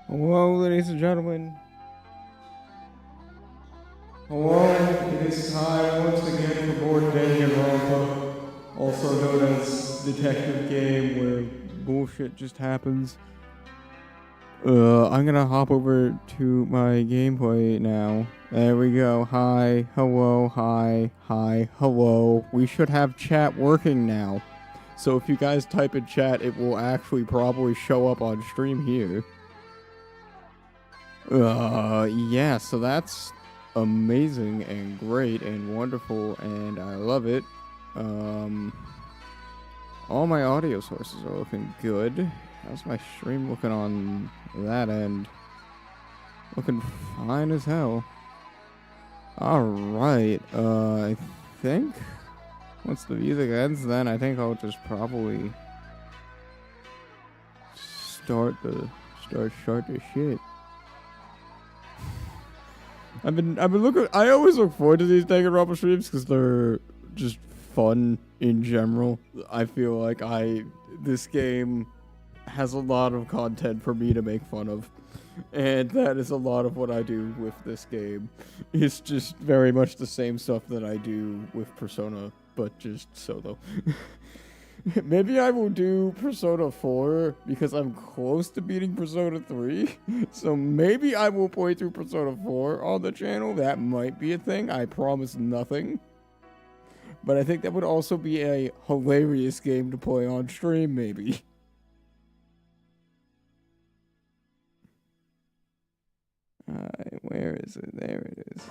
Hello, ladies and gentlemen. Hello, it is time once again for more Danganronpa, also known as Detective Game, where bullshit just happens. I'm gonna hop over to my gameplay now. There we go. Hi, hello, hi, hello. We should have chat working now. So if you guys type in chat, it will actually probably show up on stream here. Yeah, so that's amazing and great and wonderful, and I love it. All my audio sources are looking good. How's my stream looking on that end? Looking fine as hell. Alright, I think once the music ends, then I think I'll just probably start the shit. I've been looking. I always look forward to these Danganronpa streams because they're just fun in general. I feel like this game has a lot of content for me to make fun of, and that is a lot of what I do with this game. It's just very much the same stuff that I do with Persona, but just solo. Maybe I will do Persona 4 because I'm close to beating Persona 3. So maybe I will play through Persona 4 on the channel. That might be a thing. I promise nothing. But I think that would also be a hilarious game to play on stream, maybe. Alright, where is it? There it is.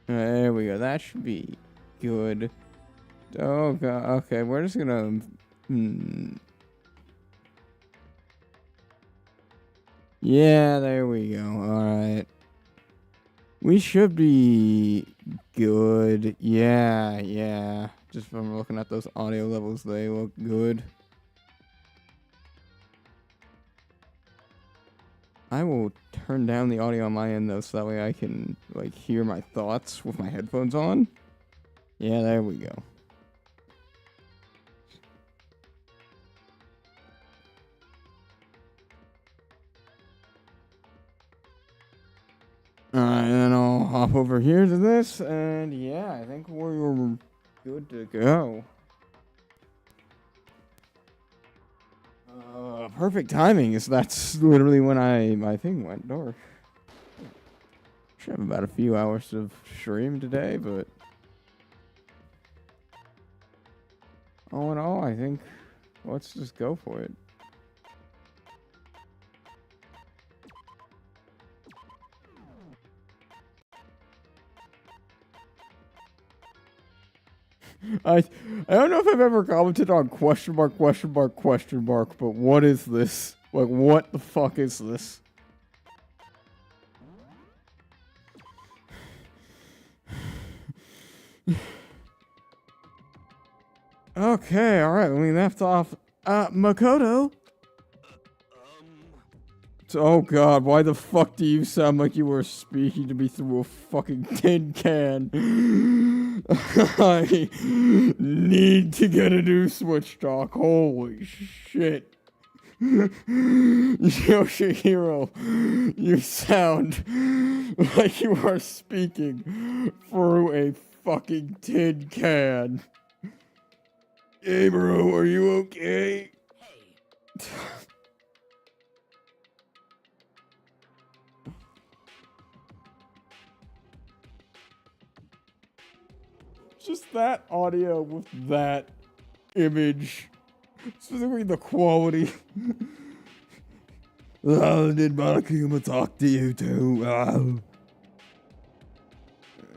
There we go. That should be good. Oh god. Okay, we're just gonna. Yeah, there we go. Alright. We should be good. Yeah. Just from looking at those audio levels, they look good. I will turn down the audio on my end though, so that way I can like hear my thoughts with my headphones on. Yeah, there we go. Alright, then I'll hop over here to this, and yeah, I think we're good to go. Perfect timing, is that's literally when my thing went dark. Should have about a few hours of stream today, but all in all, I think let's just go for it. I don't know if I've ever commented on question mark, but what is this? Like, what the fuck is this? Okay, alright, when we left off, Makoto? Oh god, why the fuck do you sound like you were speaking to me through a fucking tin can? I need to get a new Switch dock, holy shit. Yoshihiro, you sound like you are speaking through a fucking tin can. Hey bro, are you okay? Hey. Just that audio with that image. Specifically the quality. Did Monokuma talk to you too?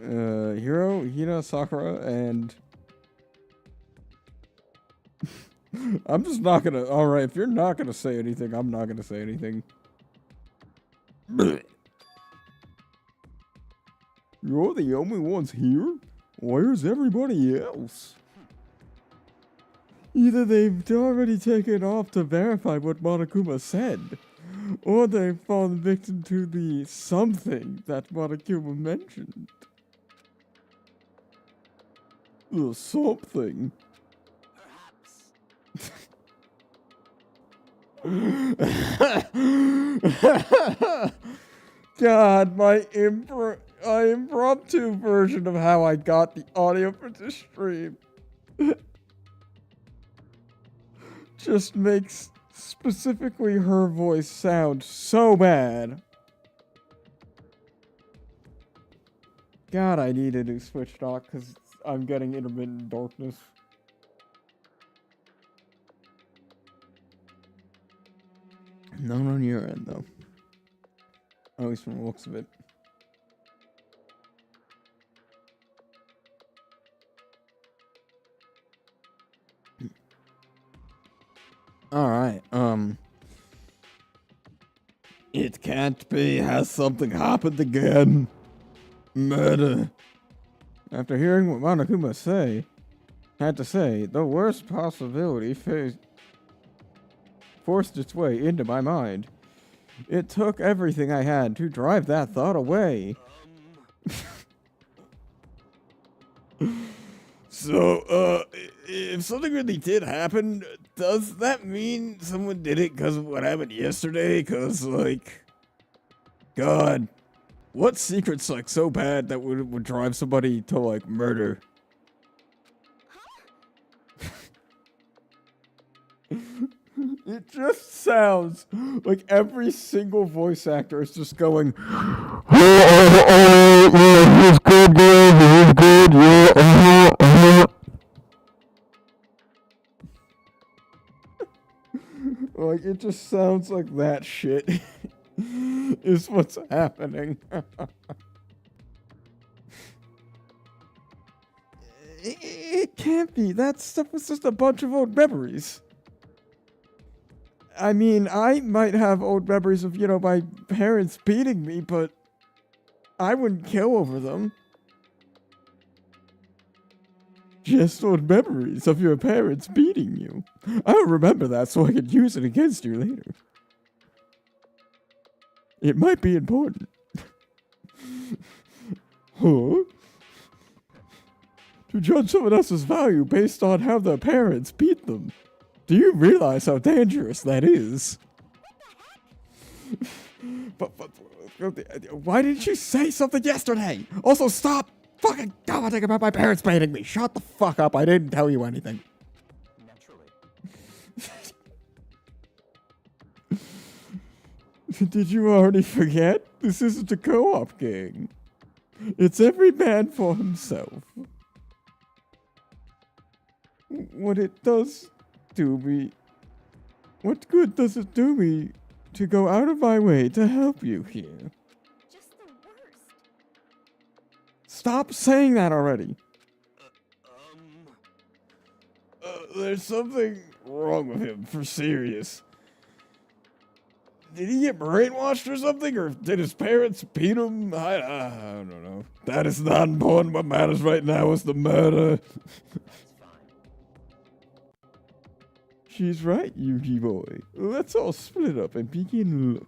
Hina, Sakura, and... I'm just not gonna... Alright, if you're not gonna say anything, I'm not gonna say anything. You're the only ones here? Where's everybody else? Either they've already taken off to verify what Monokuma said, or they've fallen victim to the something that Monokuma mentioned. The something. Perhaps. God, my impromptu version of how I got the audio for this stream just makes specifically her voice sound so bad. God, I need a new Switch dock because I'm getting intermittent darkness. Not on your end, though. At least from the looks of it. Alright, It can't be. Has something happened again? Murder. After hearing what Monokuma had to say, the worst possibility forced its way into my mind. It took everything I had to drive that thought away. So, if something really did happen, does that mean someone did it because of what happened yesterday? Because, like, God, what secret's, like, so bad that would drive somebody to, like, murder? It just sounds like every single voice actor is just going, he's good, he's good, yeah, Like, it just sounds like that shit is what's happening. It can't be. That stuff was just a bunch of old memories. I mean, I might have old memories of, my parents beating me, but I wouldn't kill over them. Just old memories of your parents beating you. I'll remember that so I can use it against you later. It might be important. Huh? To judge someone else's value based on how their parents beat them. Do you realize how dangerous that is? but why didn't you say something yesterday? Also, stop fucking commenting about my parents beating me. Shut the fuck up. I didn't tell you anything. Naturally. Did you already forget? This isn't a co-op game. It's every man for himself. What good does it do me to go out of my way to help you here? Just the worst. Stop saying that already. There's something wrong with him, for serious. Did he get brainwashed or something? Or did his parents beat him? I don't know. That is not important. What matters right now is the murder. She's right, Yugi boy. Let's all split up and begin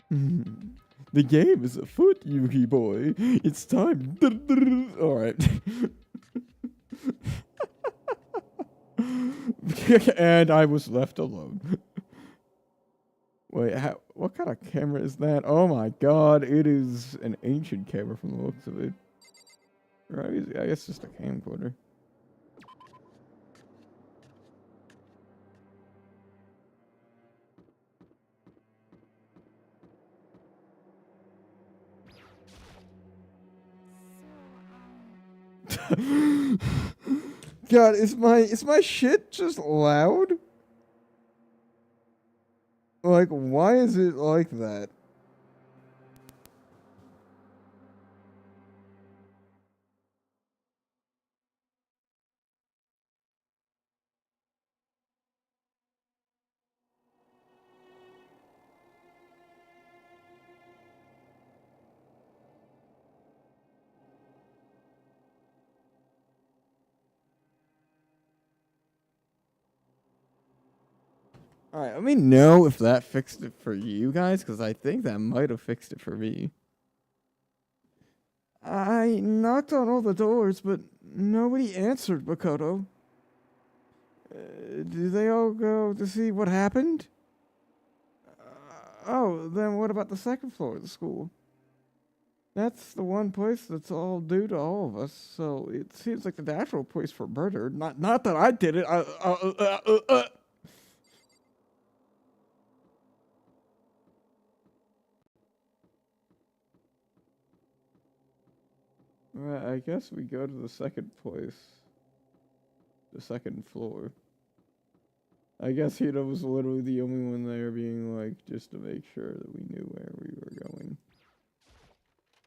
looking. The game is afoot, Yugi boy. It's time. Alright. And I was left alone. Wait, what kind of camera is that? Oh my god, it is an ancient camera from the looks of it. Right, I guess just a camcorder. God, is my shit just loud? Like, why is it like that? Alright, let me know if that fixed it for you guys, because I think that might have fixed it for me. I knocked on all the doors, but nobody answered, Makoto. Do they all go to see what happened? Oh, then what about the second floor of the school? That's the one place that's all due to all of us, so it seems like the natural place for murder. Not that I did it. Well, I guess we go to the second place. The second floor. I guess Hito was literally the only one there being like, just to make sure that we knew where we were going.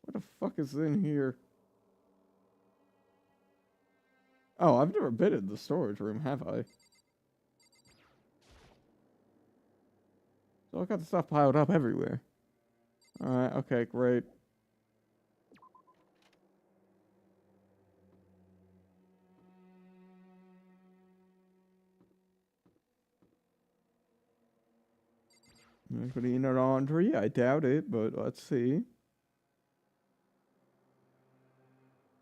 What the fuck is in here? Oh, I've never been in the storage room, have I? So I got the stuff piled up everywhere. Alright, okay, great. Anybody in our laundry? I doubt it, but let's see.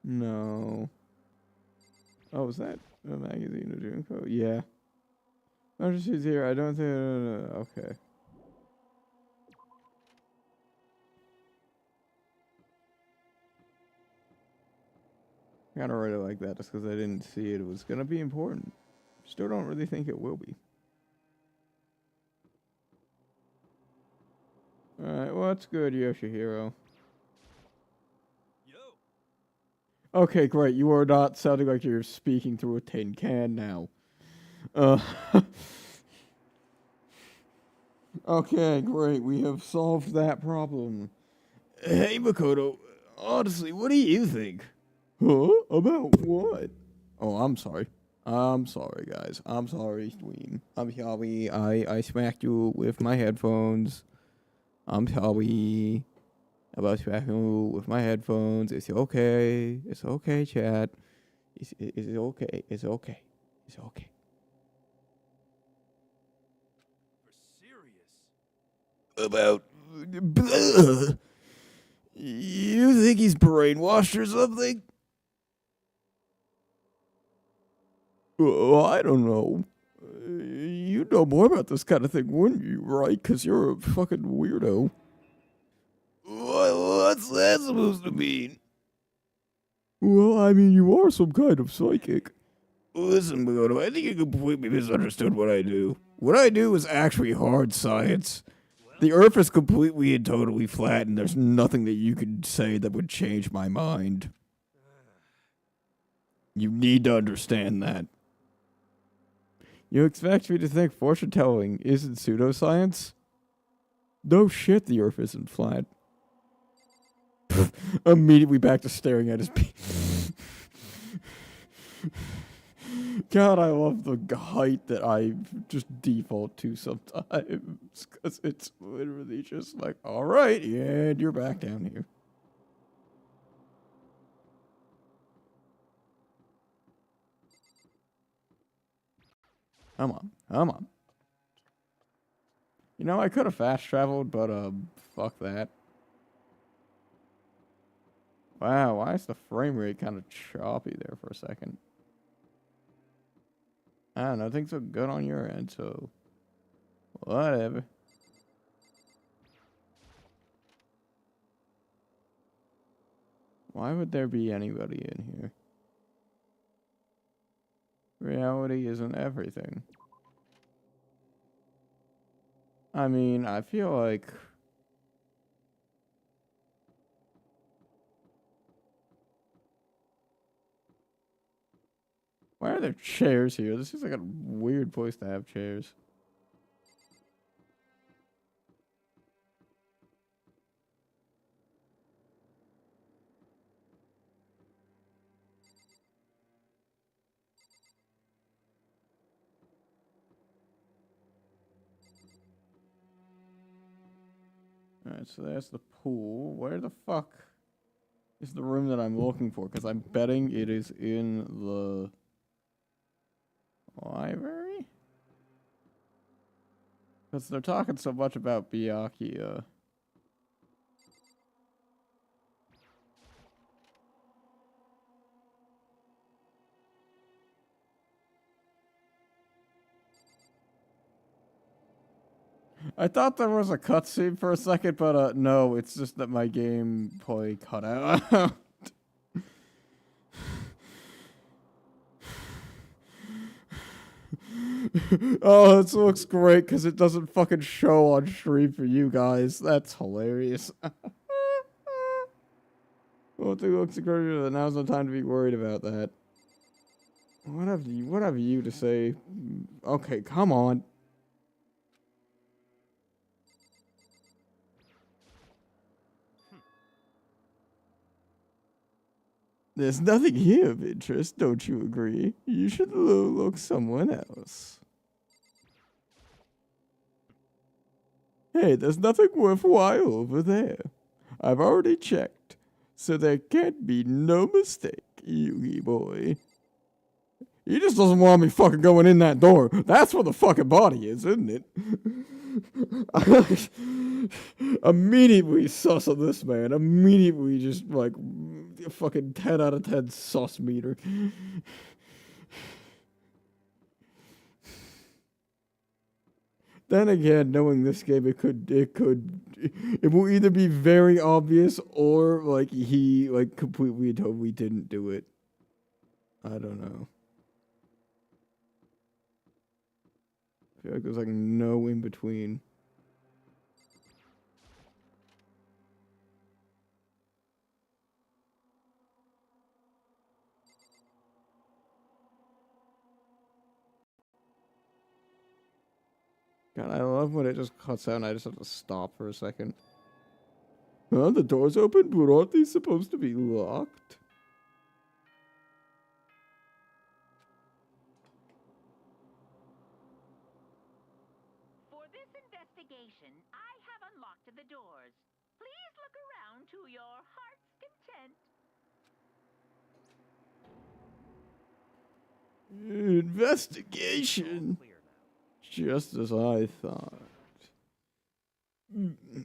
No. Oh, is that a magazine or Junko? Yeah. No, she's here. I don't think. Okay. I kind of really like that just because I didn't see it. It was going to be important. Still don't really think it will be. Alright, well, that's good, Yoshihiro. Yo. Okay, great. You are not sounding like you're speaking through a tin can now. Okay, great. We have solved that problem. Hey, Makoto. Honestly, what do you think? Huh? About what? Oh, I'm sorry. I'm sorry, guys. I'm sorry, Dween. I'm sorry. I smacked you with my headphones. I'm sorry about smacking you with my headphones. It's okay. It's okay, chat. It's okay. It's okay. It's okay. For serious? About... You think he's brainwashed or something? Oh, I don't know. You'd know more about this kind of thing, wouldn't you, right? Because you're a fucking weirdo. What's that supposed to mean? Well, I mean, you are some kind of psychic. Listen, Makoto, I think you completely misunderstood what I do. What I do is actually hard science. The Earth is completely and totally flat, and there's nothing that you could say that would change my mind. You need to understand that. You expect me to think fortune telling isn't pseudoscience? No shit, the Earth isn't flat. Immediately back to staring at his God, I love the height that I just default to sometimes. Because it's literally just like, alright, yeah, and you're back down here. Come on, come on. You know, I could have fast traveled, but, fuck that. Wow, why is the frame rate kind of choppy there for a second? I don't know, things look good on your end, so whatever. Why would there be anybody in here? Reality isn't everything. I mean, I feel like... Why are there chairs here? This seems like a weird place to have chairs. Alright, so there's the pool. Where the fuck is the room that I'm looking for? Because I'm betting it is in the library? Because they're talking so much about Byakuya. I thought there was a cutscene for a second, but no, it's just that my gameplay cut out. Oh, this looks great because it doesn't fucking show on stream for you guys. That's hilarious. Well, it looks incredible. Now's no time to be worried about that. What have you to say? Okay, come on. There's nothing here of interest, don't you agree? You should look someone else. Hey, there's nothing worthwhile over there. I've already checked, so there can't be no mistake, Yugi boy. He just doesn't want me fucking going in that door. That's where the fucking body is, isn't it? Immediately sus on this man. Immediately just like fucking 10 out of 10 sus meter. Then again, knowing this game, it will either be very obvious or like he like completely totally didn't do it. I don't know. I feel like there's like no in between. God, I love when it just cuts out and I just have to stop for a second. Huh? The door's open, but aren't these supposed to be locked? For this investigation, I have unlocked the doors. Please look around to your heart's content. Investigation. Clear now. Just as I thought. I see.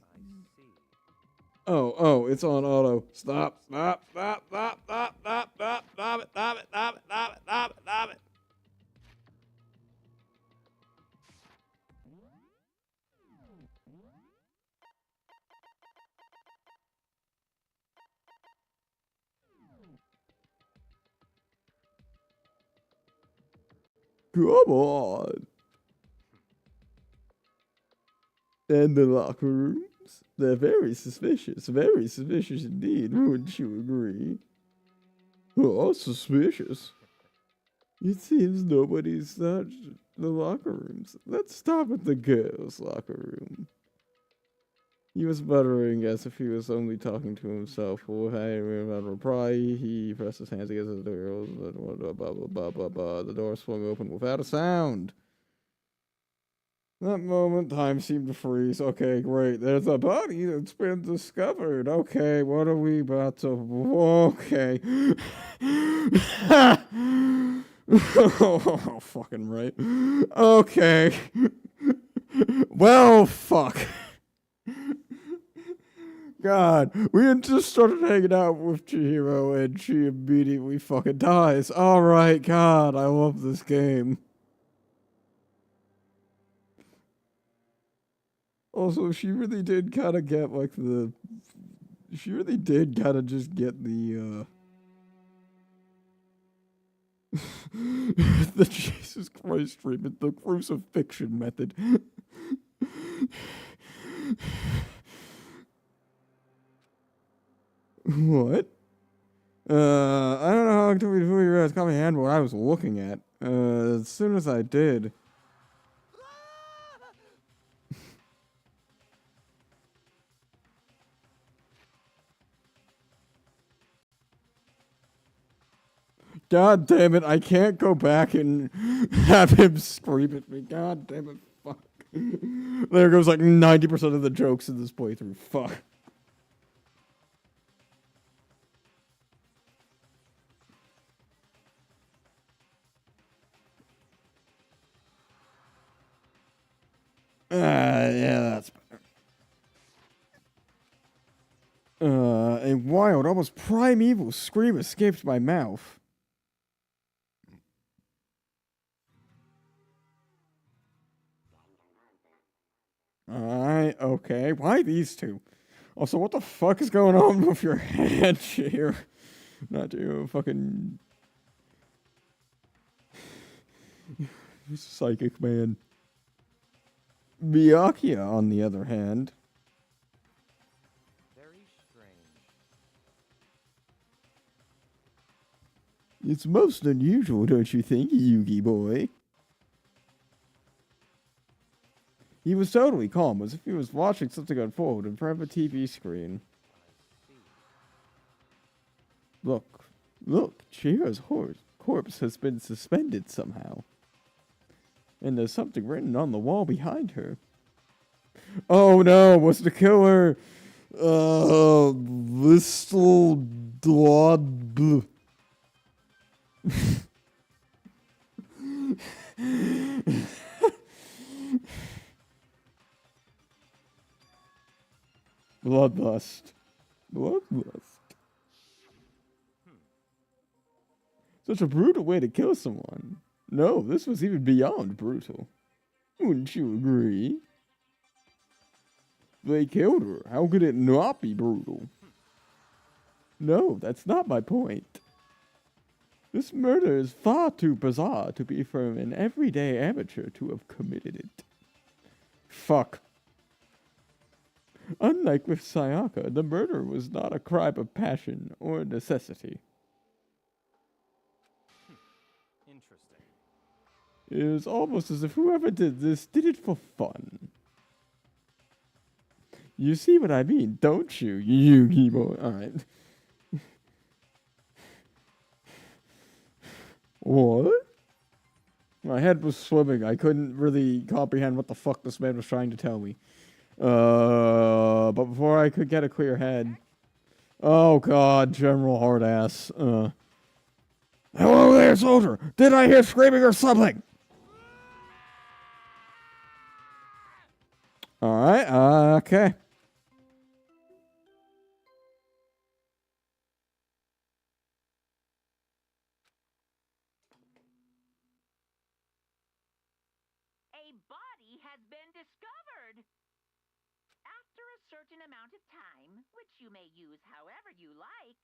Oh, it's on auto. Stop, stop, stop, stop, stop, stop, stop, stop it, stop it, stop it, stop it, stop it, stop it. Come on. And the locker rooms? They're very suspicious indeed, wouldn't you agree? Oh, suspicious. It seems nobody's touched the locker rooms. Let's stop at the girls' locker room. He was muttering as if he was only talking to himself. Oh, hey, without a reply, he pressed his hands against the door. The door swung open without a sound. That moment, time seemed to freeze. Okay, great. There's a body that's been discovered. Okay, what are we about to... Okay. Oh, fucking right. Okay. Well, fuck. God, we had just started hanging out with Chihiro and she immediately fucking dies. Alright, God, I love this game. Also, she really did kind of get like the... She really did kind of just get the, the Jesus Christ treatment, the crucifixion method. What? I don't know how actively who you guys got my hand what I was looking at. As soon as I did. God damn it, I can't go back and have him scream at me. God damn it, fuck. There goes like 90% of the jokes in this playthrough. Fuck. Yeah, that's better. A wild, almost primeval scream escaped my mouth. Alright, okay. Why these two? Also, what the fuck is going on with your head here? Not you, fucking psychic man. Byakuya, on the other hand. Very strange. It's most unusual, don't you think, Yugi boy? He was totally calm, as if he was watching something unfold in front of a TV screen. I see. Look, Chihira's corpse has been suspended somehow. And there's something written on the wall behind her. Oh no, was the killer, Listle Dwad. Bloodlust. Such a brutal way to kill someone. No, this was even beyond brutal. Wouldn't you agree? They killed her. How could it not be brutal? No, that's not my point. This murder is far too bizarre to be for an everyday amateur to have committed it. Fuck. Unlike with Sayaka, the murder was not a crime of passion or necessity. Interesting. It is almost as if whoever did this did it for fun. You see what I mean, don't you, Yugi boy? Alright. What? My head was swimming. I couldn't really comprehend what the fuck this man was trying to tell me. But before I could get a clear head... Oh god, General Hardass. Hello there, soldier! Did I hear screaming or something? Alright, okay. A body has been discovered. After a certain amount of time, which you may use however you like,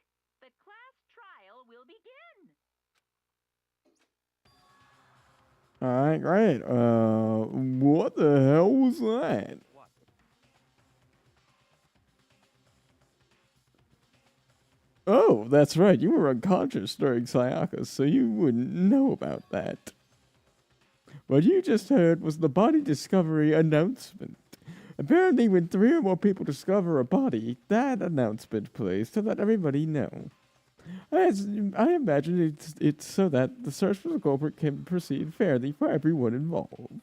the class trial will begin. Alright, great. What the hell was that? What? Oh, that's right. You were unconscious during Sayaka, so you wouldn't know about that. What you just heard was the body discovery announcement. Apparently, when 3 or more people discover a body, that announcement plays to let everybody know. I imagine it's so that the search for the culprit can proceed fairly for everyone involved.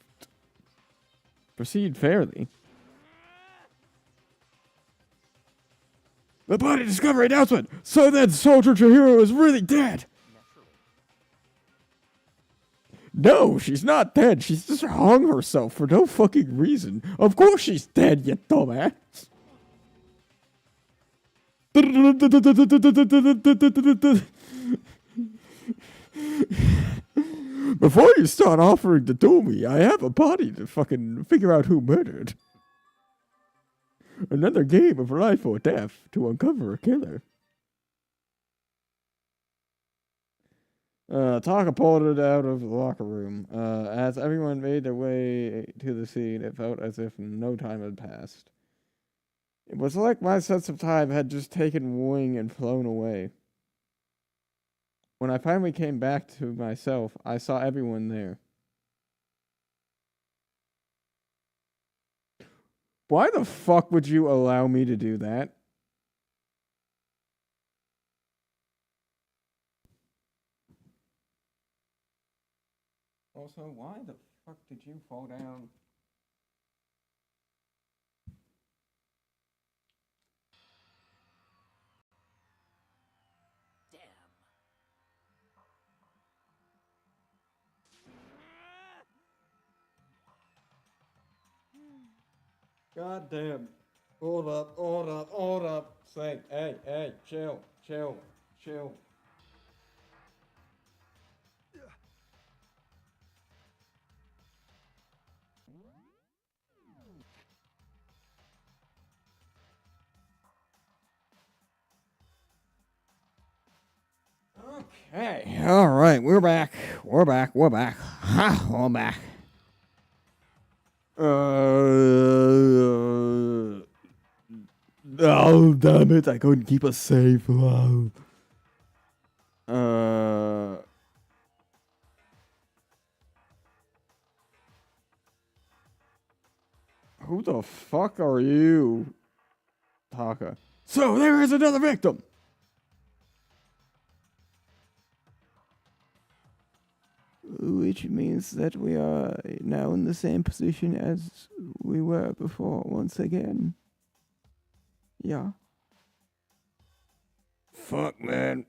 Proceed fairly? The body discovery announcement! So then Soldier Chihiro is really dead! Naturally. No, she's not dead. She's just hung herself for no fucking reason. Of course she's dead, you dumbass. Before you start offering to duel me, I have a body to fucking figure out who murdered. Another game of life or death to uncover a killer. Taka pulled it out of the locker room. As everyone made their way to the scene, it felt as if no time had passed. It was like my sense of time had just taken wing and flown away. When I finally came back to myself, I saw everyone there. Why the fuck would you allow me to do that? Also, why the fuck did you fall down? Damn. God damn. Hold up. Say, hey, chill. Okay, all right, we're back. We're back. We're back. Ha, we're back. Oh, damn it, I couldn't keep a save. Wow. Who the fuck are you, Taka? So there is another victim. Which means that we are now in the same position as we were before, once again. Yeah. Fuck, man.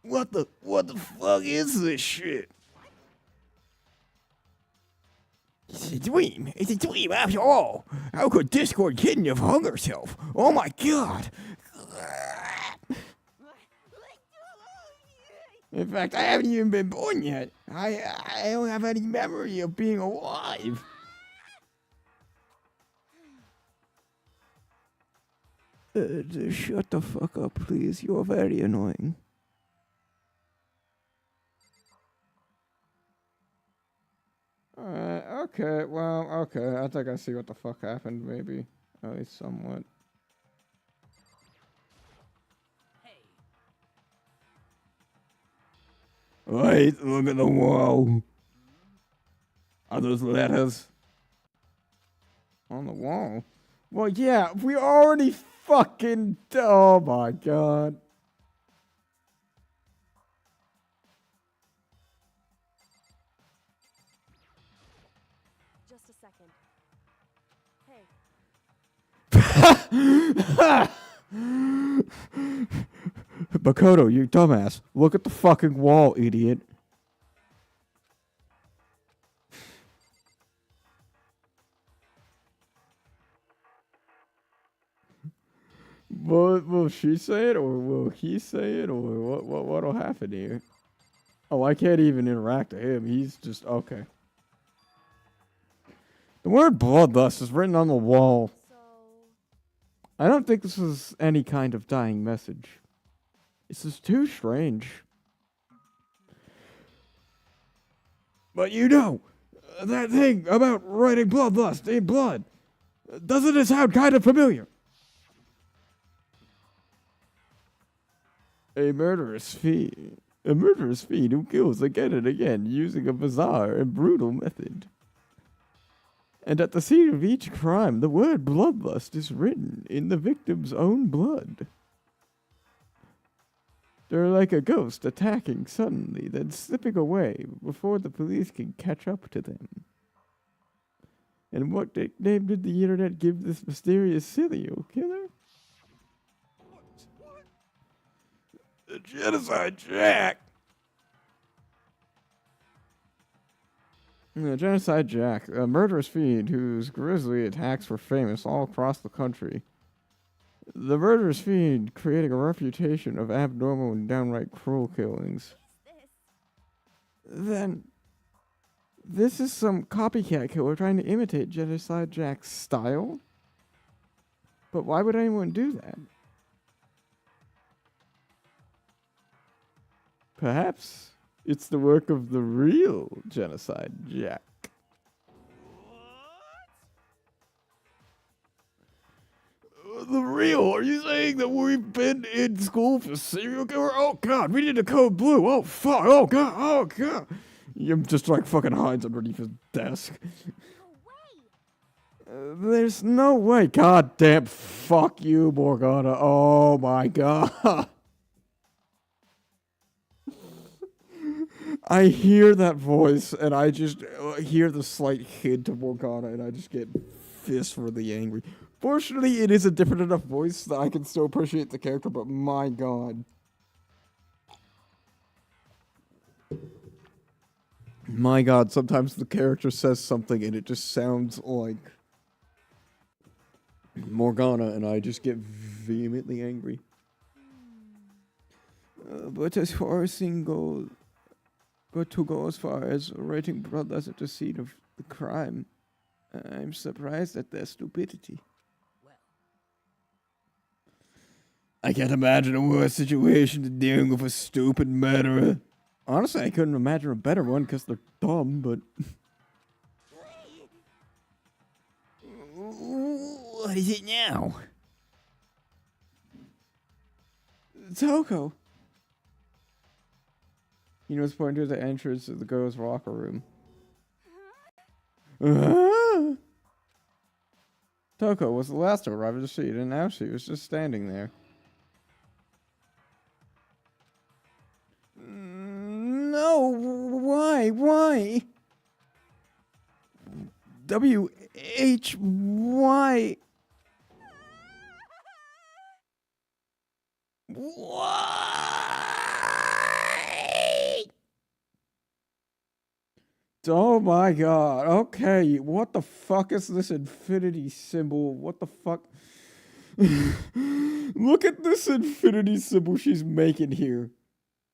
What the fuck is this shit? It's a dream. It's a dream after all. How could Discord kidney have hung herself? Oh my god. In fact, I haven't even been born yet. I don't have any memory of being alive. Shut the fuck up, please. You're very annoying. Okay, well, okay. I think I see what the fuck happened, maybe. At least somewhat. Wait, look at the wall. Are those letters? On the wall? Well, yeah, we already fucking... Oh my god. Just a second. Hey. Bakoto, you dumbass. Look at the fucking wall, idiot. Will she say it, or will he say it, or what'll happen here? Oh, I can't even interact with him. He's just... Okay. The word bloodlust is written on the wall. So, I don't think this is any kind of dying message. This is too strange. But you know, that thing about writing bloodlust in blood, doesn't it sound kind of familiar? A murderous fiend who kills again and again using a bizarre and brutal method. And at the scene of each crime, the word bloodlust is written in the victim's own blood. They're like a ghost attacking suddenly, then slipping away before the police can catch up to them. And what nickname did the internet give this mysterious serial killer? What? The Genocide Jack! The Genocide Jack, a murderous fiend whose grisly attacks were famous all across the country. The murderous fiend creating a reputation of abnormal and downright cruel killings. Then, this is some copycat killer trying to imitate Genocide Jack's style? But why would anyone do that? Perhaps it's the work of the real Genocide Jack. The real? Are you saying that we've been in school for serial killer? Oh god, we did a code blue. Oh fuck. Oh god. Oh god. I'm just like fucking hides underneath his desk. There's no way. God damn. Fuck you, Morgana. Oh my god. I hear that voice and I just hear the slight hint of Morgana and I just get viscerally angry. Fortunately, it is a different enough voice that I can still appreciate the character, but my god. My god, sometimes the character says something and it just sounds like Morgana and I just get vehemently angry. But as far as to go as far as writing brothers at the scene of the crime, I'm surprised at their stupidity. I can't imagine a worse situation than dealing with a stupid murderer. Honestly, I couldn't imagine a better one because they're dumb, but... What is it now? Toko. You know, it's pointing to the entrance of the girls' locker room. Toko was the last to arrive at the seat, and now she was just standing there. No, why? Why? W-H-Y. Why? Oh my god. Okay, what the fuck is this infinity symbol? What the fuck? Look at this infinity symbol she's making here.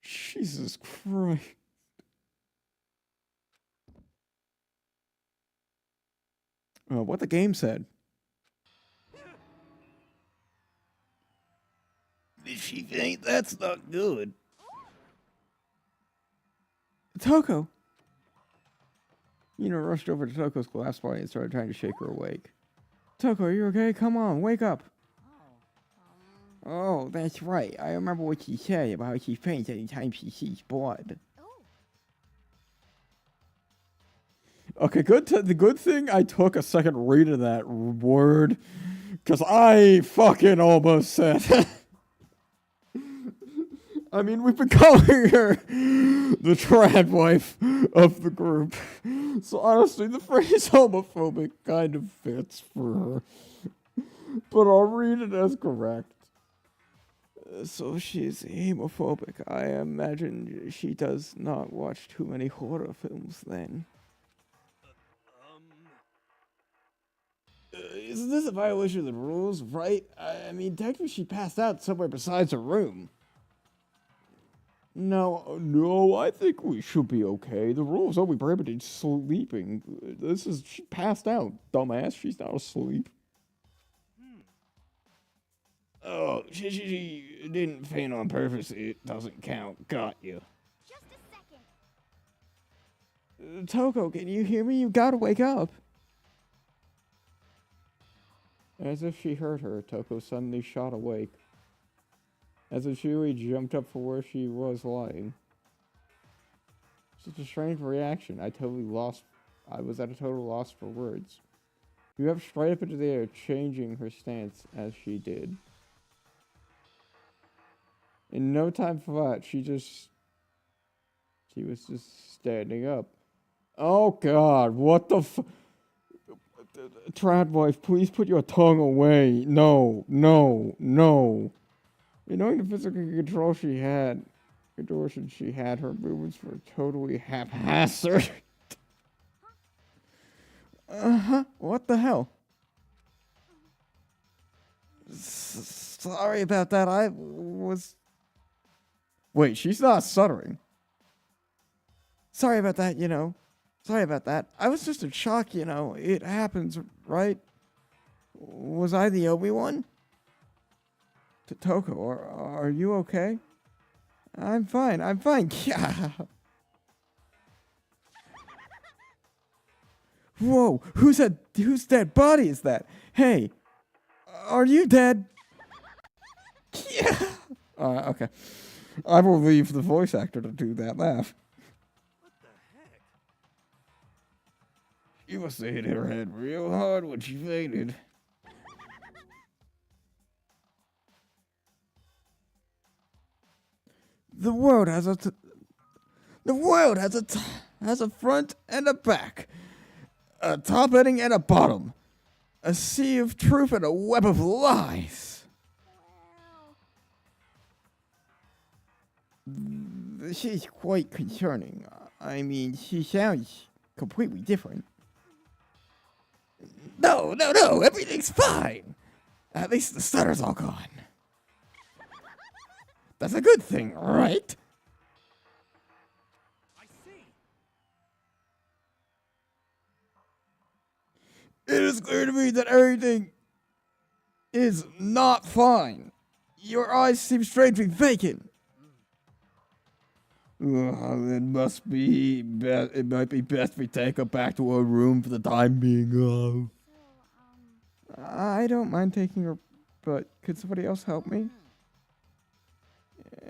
Jesus Christ. What the game said. If she faint, that's not good. Toko. Yuna rushed over to Toko's glass body and started trying to shake her awake. Toko, are you okay? Come on, wake up. Oh, that's right. I remember what she said about how she faints anytime she sees blood. Okay, the good thing I took a second read of that word, because I fucking almost said. I mean, we've been calling her the trad wife of the group, so honestly, the phrase homophobic kind of fits for her. But I'll read it as correct. So she's homophobic. I imagine she does not watch too many horror films then. Isn't this a violation of the rules, right? I mean, technically she passed out somewhere besides her room. No, I think we should be okay. The rules only prohibited sleeping. She passed out, dumbass. She's not asleep. Oh, she didn't faint on purpose. It doesn't count. Got you. Just a second. Toko, can you hear me? You gotta wake up. As if she heard her, Toko suddenly shot awake. As if she really jumped up from where she was lying. Such a strange reaction. I was at a total loss for words. She leapt straight up into the air, changing her stance as she did. In no time flat, she was just standing up. Oh god, what the Trad wife, please put your tongue away. No. Knowing the physical control she had, her movements were totally haphazard. What the hell? Sorry about that. I was... Wait, she's not stuttering. Sorry about that, Sorry about that. I was just in shock, It happens, right? Was I the only one? Toko, are you okay? I'm fine. Yeah. Whoa, whose dead body is that? Hey, are you dead? Yeah. Okay. I will leave the voice actor to do that laugh. What the heck? She must have hit her head real hard when she fainted. The world has a front and a back, a top ending and a bottom, a sea of truth and a web of lies. She's quite concerning. I mean, she sounds completely different. No, everything's fine. At least the stutter's all gone. That's a good thing, right? I see. It is clear to me that everything is not fine. Your eyes seem strangely vacant. It must be. It might be best we take her back to her room for the time being. I don't mind taking her, but could somebody else help me?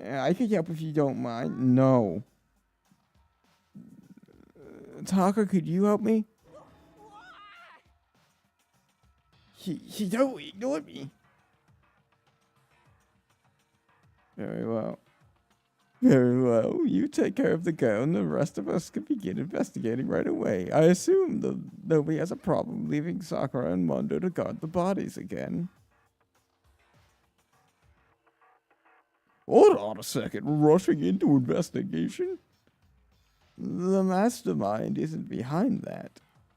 I could help if you don't mind. No. Taka, could you help me? He totally ignored me. Very well. Very well. You take care of the girl, and the rest of us can begin investigating right away. I assume nobody has a problem leaving Sakura and Mondo to guard the bodies again. Hold on a second. Rushing into investigation? The mastermind isn't behind that.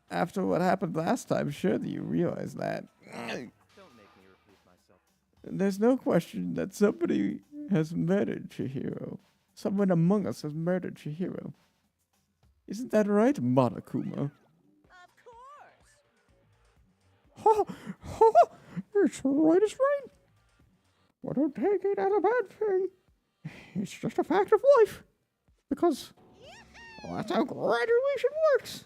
After what happened last time, surely you realize that. Don't make me repeat myself. There's no question that somebody has murdered Chihiro. Someone among us has murdered Chihiro. Isn't that right, Monokuma? Of course. Ha! Ha! It's right as rain. But don't take it as a bad thing. It's just a fact of life. Because that's how graduation works.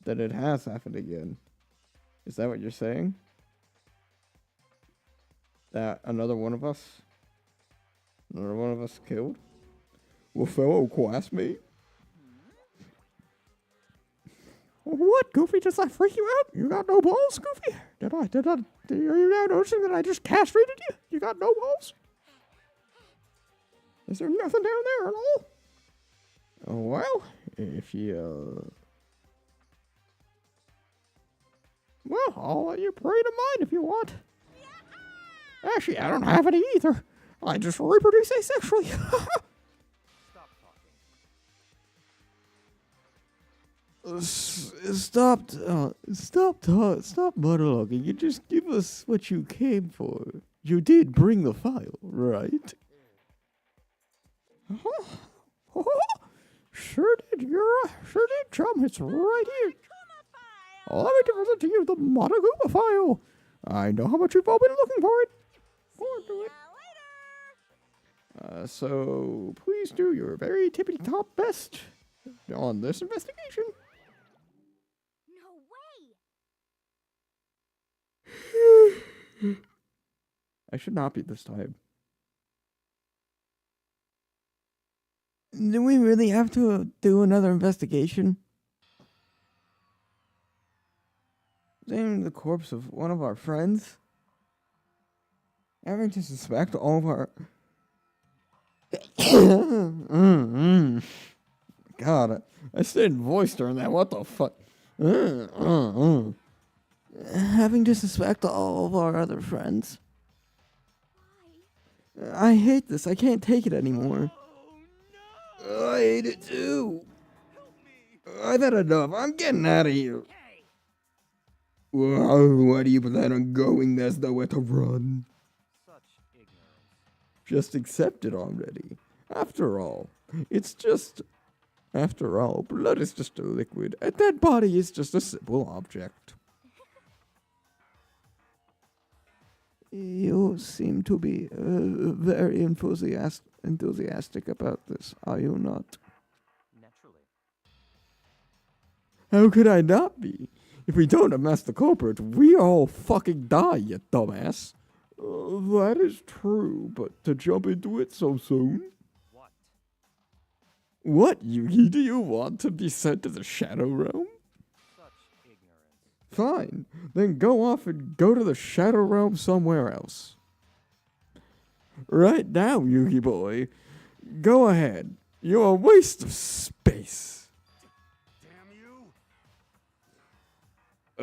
That it has happened again. Is that what you're saying? That another one of us killed? Well, fellow classmate? What, Goofy? Does that freak you out? You got no balls, Goofy? Are you now noticing that I just castrated you? You got no balls? Is there nothing down there at all? Oh, well, if you, well, I'll let you pray to mine if you want. Actually, I don't have any either. I just reproduce asexually. Stop talking. Stop monologuing. You just give us what you came for. You did bring the file, right? Sure did, sure did, chum. It's right here. Let me present to you the Monoguma file. I know how much you've all been looking for it. Forward to it. So please do your very tippity top best on this investigation. No way. I should not be this time. Do we really have to do another investigation? Examining the corpse of one of our friends? Having to suspect all of our... God, I stayed in voice during that. What the fuck? Having to suspect all of our other friends. Why? I hate this. I can't take it anymore. I hate it too. I've had enough. I'm getting out of here. Why do you plan on going? There's nowhere to run. Such ignorance. Just accept it already. After all, blood is just a liquid. A dead body is just a simple object. You seem to be very enthusiastic about this, are you not? Naturally. How could I not be? If we don't unmask the culprit, we all fucking die, you dumbass. That is true, but to jump into it so soon? What? What, Yugi? Do you want to be sent to the Shadow Realm? Such ignorance. Fine. Then go off and go to the Shadow Realm somewhere else. Right now, Yugi boy. Go ahead. You're a waste of space. Damn you!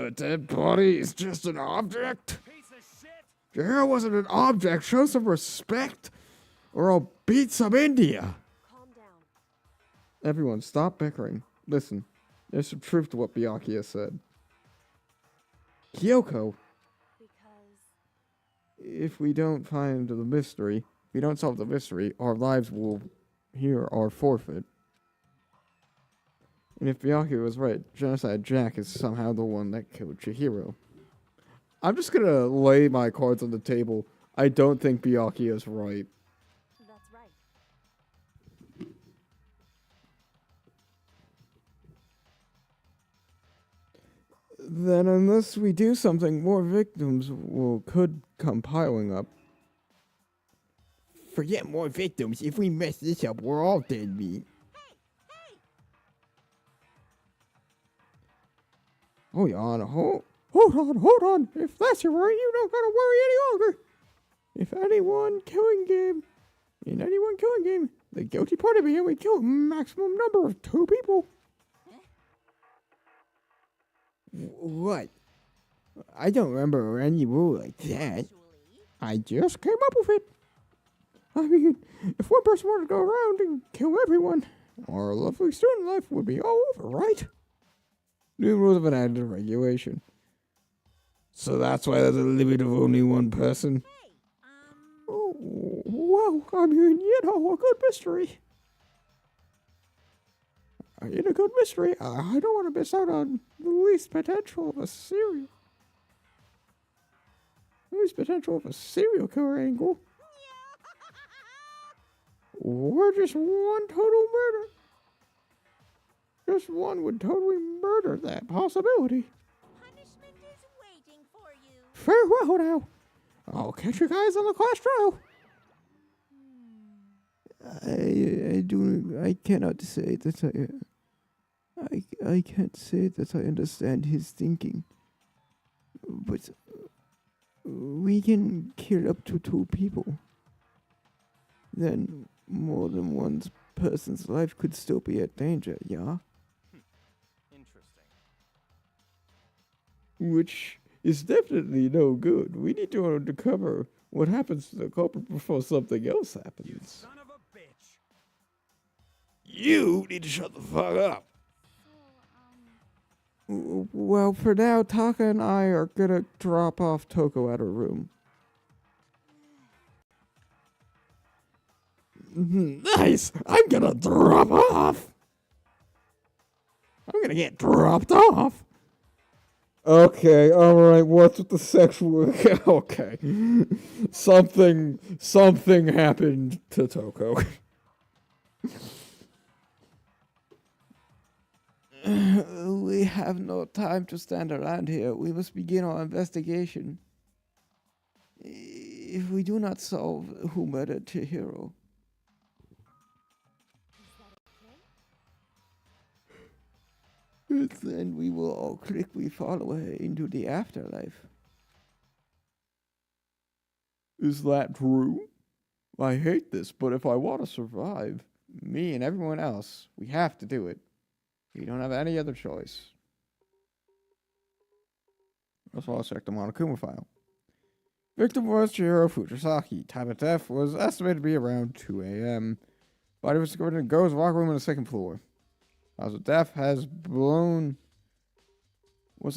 A dead body is just an object? Piece of shit! Your hair wasn't an object. Show some respect, or I'll beat some India. Calm down. Everyone, stop bickering. Listen, there's some truth to what Byakuya said. Kyoko, Because if we don't find the mystery, if we don't solve the mystery, our lives will here are forfeit. And if Byakuya was right, Genocide Jack is somehow the one that killed Chihiro. I'm just gonna lay my cards on the table. I don't think Byakuya's right. That's right. Then unless we do something, more victims could come piling up. Forget more victims. If we mess this up, we're all dead meat. Hold on, hold on. If that's your worry, you don't gotta worry any longer. If anyone killing game, the guilty party began, we kill a maximum number of 2 people. What? I don't remember any rule like that. I just came up with it. I mean, if one person wanted to go around and kill everyone, our lovely student life would be all over, right? New rules have been added to regulation. So that's why there's a limit of only one person. Oh, well, I mean, a good mystery. In a good mystery, I don't want to miss out on the least potential of a serial killer angle. Or just one total murder. Just one would totally murder that possibility. Punishment is waiting for you. Farewell now. I'll catch you guys on the class trial. I cannot say that I can't say that I understand his thinking. But we can kill up to 2 people. Then more than one person's life could still be at danger, yeah? Interesting. Which is definitely no good. We need to uncover what happens to the culprit before something else happens. You son of a bitch. You need to shut the fuck up. So, Well, for now, Taka and I are gonna drop off Toko at her room. Nice! I'm gonna drop off! I'm gonna get dropped off! Okay, alright, what's with the sexual... Okay. Something happened to Toko. We have no time to stand around here. We must begin our investigation. If we do not solve who murdered Chihiro, then we will all quickly follow her into the afterlife. Is that true? I hate this, but if I want to survive, me and everyone else, we have to do it. We don't have any other choice. That's why I'll check the Monokuma file. Victim was Chihiro Fujisaki. Time of death was estimated to be around 2 a.m. Body was discovered in a ghost locker room on the 2nd floor. Cause of death was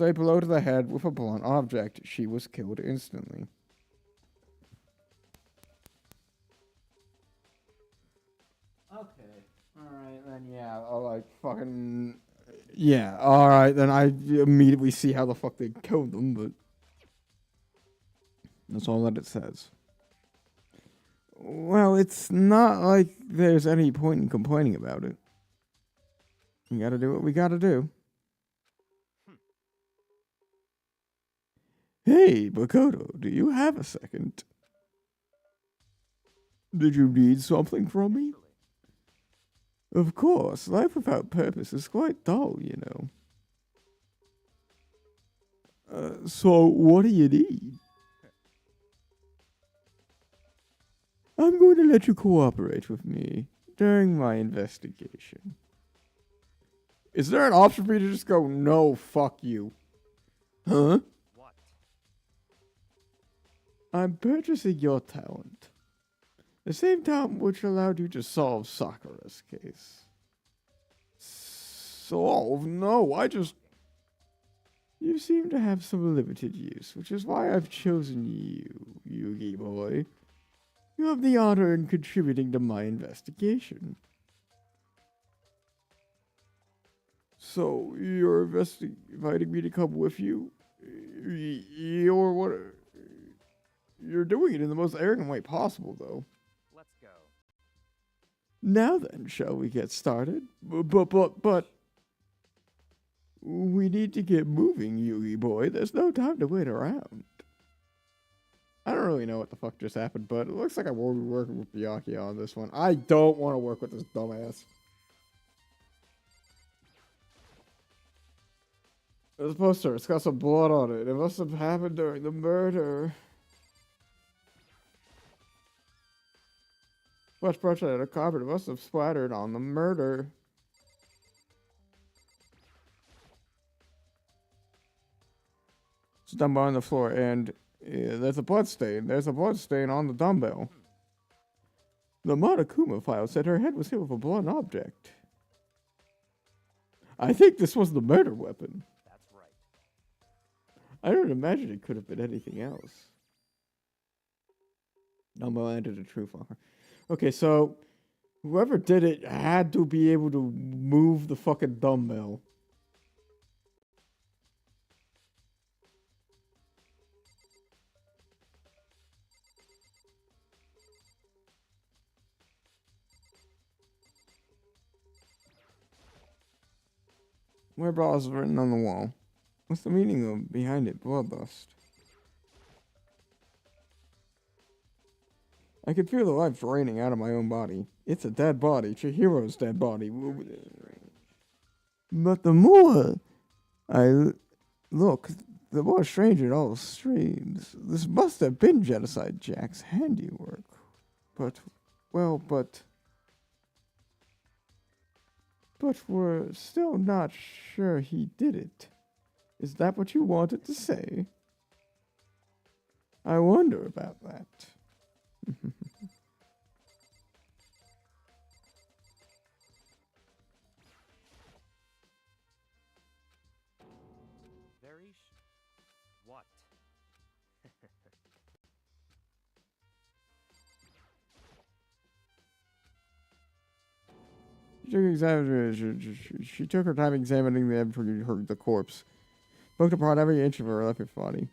a blow to the head with a blunt object. She was killed instantly. Okay. Alright, then yeah, I'll like fucking... Yeah, alright, then I immediately see how the fuck they killed them, but... That's all that it says. Well, it's not like there's any point in complaining about it. We gotta do what we gotta do. Hey, Makoto, do you have a second? Did you need something from me? Of course, life without purpose is quite dull, you know. So what do you need? I'm going to let you cooperate with me during my investigation. Is there an option for me to just go, no, fuck you? Huh? What? I'm purchasing your talent. The same talent which allowed you to solve Sakura's case. Solve? No, You seem to have some limited use, which is why I've chosen you, Yugi boy. You have the honor in contributing to my investigation. So, you're inviting me to come with you You're what? You're doing it in the most arrogant way possible, though. Let's go. Now then, shall we get started? But we need to get moving, Yugi boy. There's no time to wait around. I don't really know what the fuck just happened, but it looks like I will be working with Byakuya on this one. I don't want to work with this dumbass. There's a poster. It's got some blood on it. It must have happened during the murder. Much pressure at a carpet. It must have splattered on the murder. It's a dumbbell on the floor, and there's a blood stain. There's a blood stain on the dumbbell. The Monokuma file said her head was hit with a blunt object. I think this was the murder weapon. That's right. I don't imagine it could have been anything else. Dumbbell entered the truth on her. Okay, so whoever did it had to be able to move the fucking dumbbell. Where bra is written on the wall? What's the meaning of behind it? Bloodlust. I can feel the life draining out of my own body. It's a dead body. Chihiro's dead body. But the more I look, the more strange it all seems. This must have been Genocide Jack's handiwork. But we're still not sure he did it. Is that what you wanted to say? I wonder about that. What? She took her time examining the corpse. Poked apart every inch of her left body.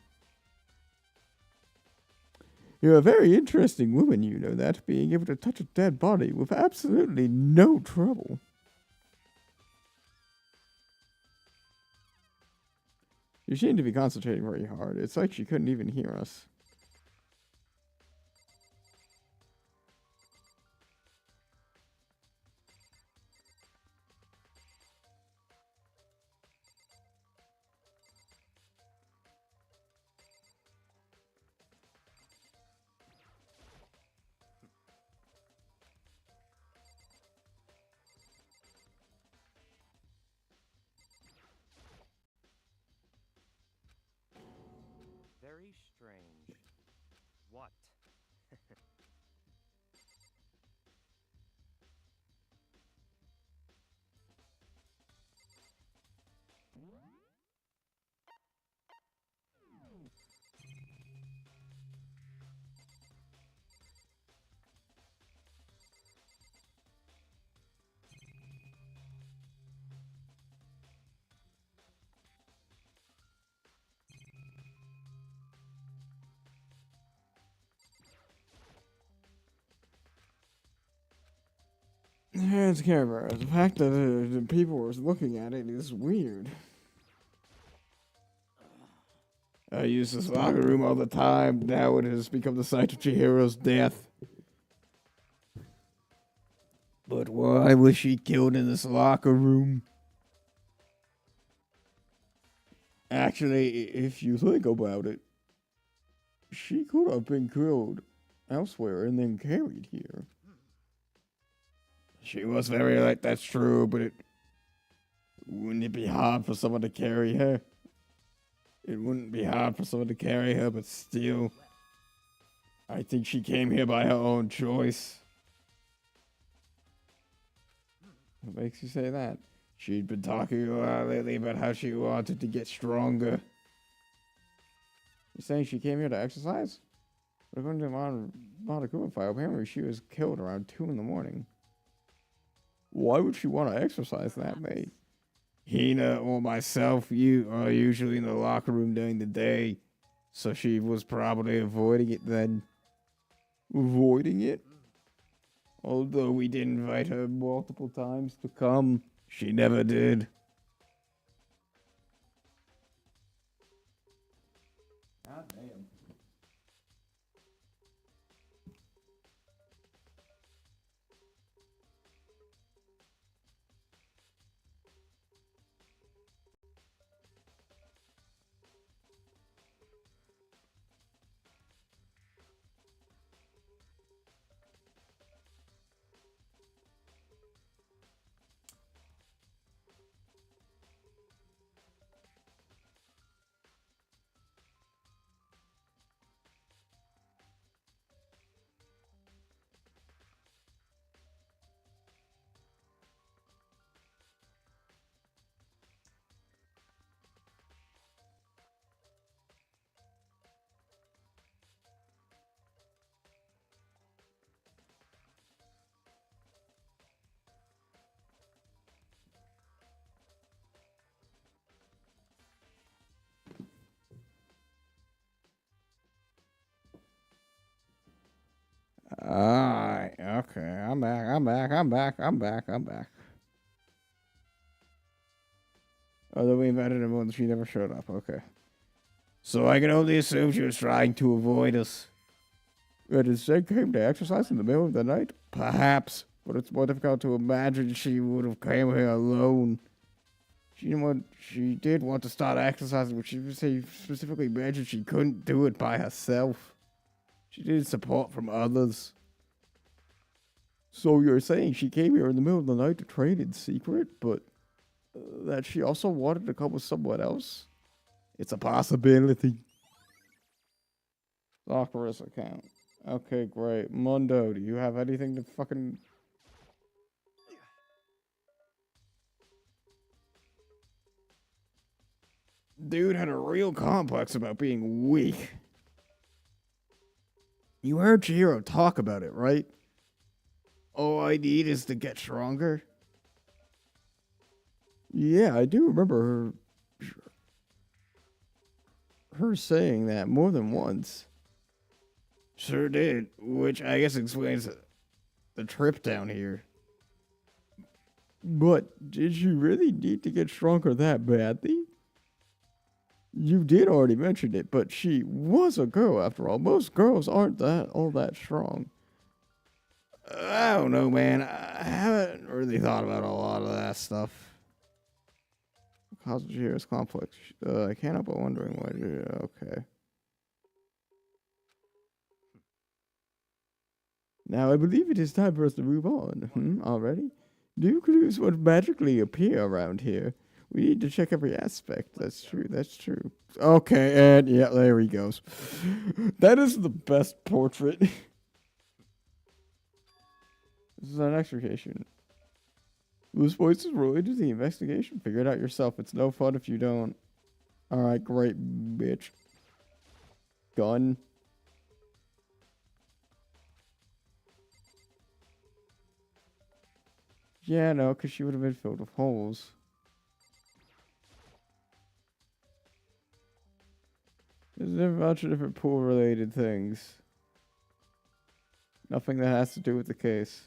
You're a very interesting woman, you know that, being able to touch a dead body with absolutely no trouble. She seemed to be concentrating very hard. It's like she couldn't even hear us. Very strange. What? It's camera. The fact that the people were looking at it is weird. I use this locker room all the time. Now it has become the site of Chihiro's death. But why was she killed in this locker room? Actually, if you think about it, she could have been killed elsewhere and then carried here. She was very light, that's true, but wouldn't it be hard for someone to carry her? It wouldn't be hard for someone to carry her, but still, I think she came here by her own choice. What makes you say that? She'd been talking a lot lately about how she wanted to get stronger. You're saying she came here to exercise? But according to the Monokuma file, apparently she was killed around 2 in the morning. Why would she want to exercise that late? Hina or myself, you are usually in the locker room during the day, so she was probably avoiding it then. Avoiding it? Although we did invite her multiple times to come, she never did. God damn. Alright, okay. I'm back. Although we invited her once, she never showed up. Okay. So I can only assume she was trying to avoid us. But instead came to exercise in the middle of the night? Perhaps. But it's more difficult to imagine she would have came here alone. She did want to start exercising, but she specifically mentioned she couldn't do it by herself. She needed support from others. So you're saying she came here in the middle of the night to train in secret, but that she also wanted to come with someone else? It's a possibility. Sakura's account. Okay, great. Mundo, do you have anything to fucking... Dude had a real complex about being weak. You heard Chihiro talk about it, right? All I need is to get stronger. Yeah, I do remember her saying that more than once. Sure did, which I guess explains the trip down here. But did you really need to get stronger that badly? You did already mention it, but she was a girl after all. Most girls aren't all that strong. I don't know, man. I haven't really thought about a lot of that stuff. Cause of Jiro's complex. I can't help but wondering why. Okay. Now I believe it is time for us to move on. Already? New clues would magically appear around here. We need to check every aspect. That's true. Okay, and yeah, there he goes. That is the best portrait. This is an extrication. Whose voice is related to the investigation? Figure it out yourself. It's no fun if you don't. Alright, great, bitch. Gun. Yeah, no, because she would have been filled with holes. There's a bunch of different pool-related things. Nothing that has to do with the case.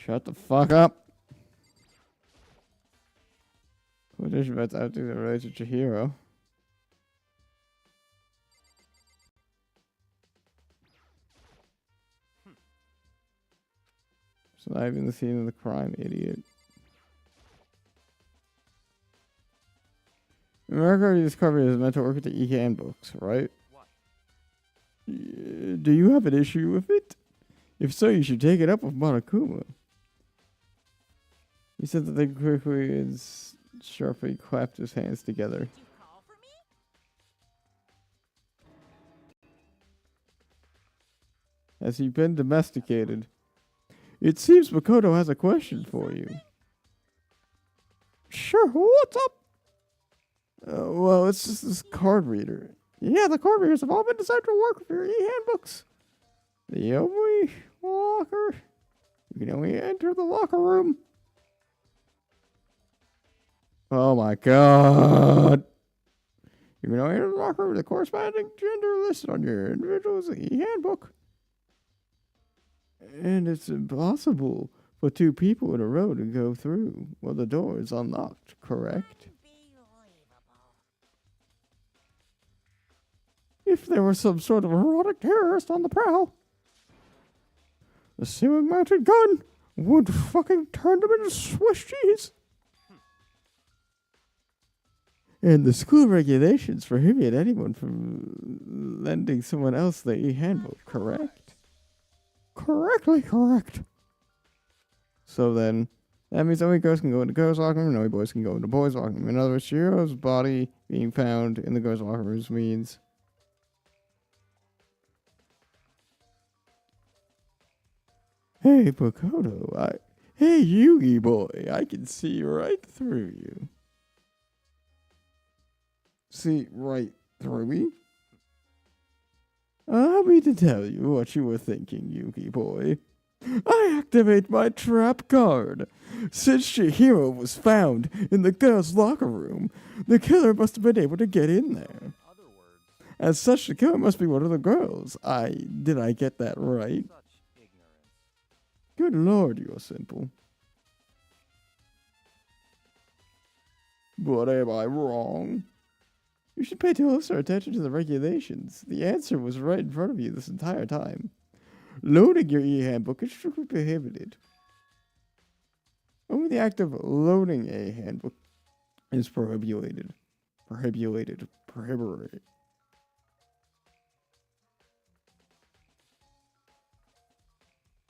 Shut the fuck up. Quotation bets out to the related to Chihiro. Surviving the scene of the crime, idiot. America already discovered his mental work at the EKN books, right? What? Do you have an issue with it? If so, you should take it up with Monokuma. He said that they quickly and sharply clapped his hands together. Did you call for me? Has he been domesticated? It seems Makoto has a question for you. Sure, what's up? Well, it's just this card reader. Yeah, the card readers have all been designed to work with your e-handbooks. The only locker... You can only enter the locker room. Oh my god. You can only enter the locker room with the corresponding gender listed on your individual's e-handbook. And it's impossible for two people in a row to go through while the door is unlocked, correct? If there was some sort of erotic terrorist on the prowl, the ceiling-mounted gun would fucking turn them into Swiss cheese. And the school regulations prohibit anyone from lending someone else the e-handbook, correct? Correctly correct. So then, that means only girls can go into girls' locker room, and only boys can go into boys' locker room. In other words, Shiro's body being found in the girls' locker rooms means... Hey, Makoto, Hey, Yugi boy, I can see right through you. See right through me? Allow me to tell you what you were thinking, Yugi boy. I activate my trap card. Since Chihiro was found in the girls' locker room, the killer must have been able to get in there. In other words, As such, the killer must be one of the girls. Did I get that right? such ignorance. Good lord, you're simple. But am I wrong? You should pay closer attention to the regulations. The answer was right in front of you this entire time. Loading your e-handbook is strictly prohibited. Only the act of loading a handbook is prohibited. Prohibited. Prohibited.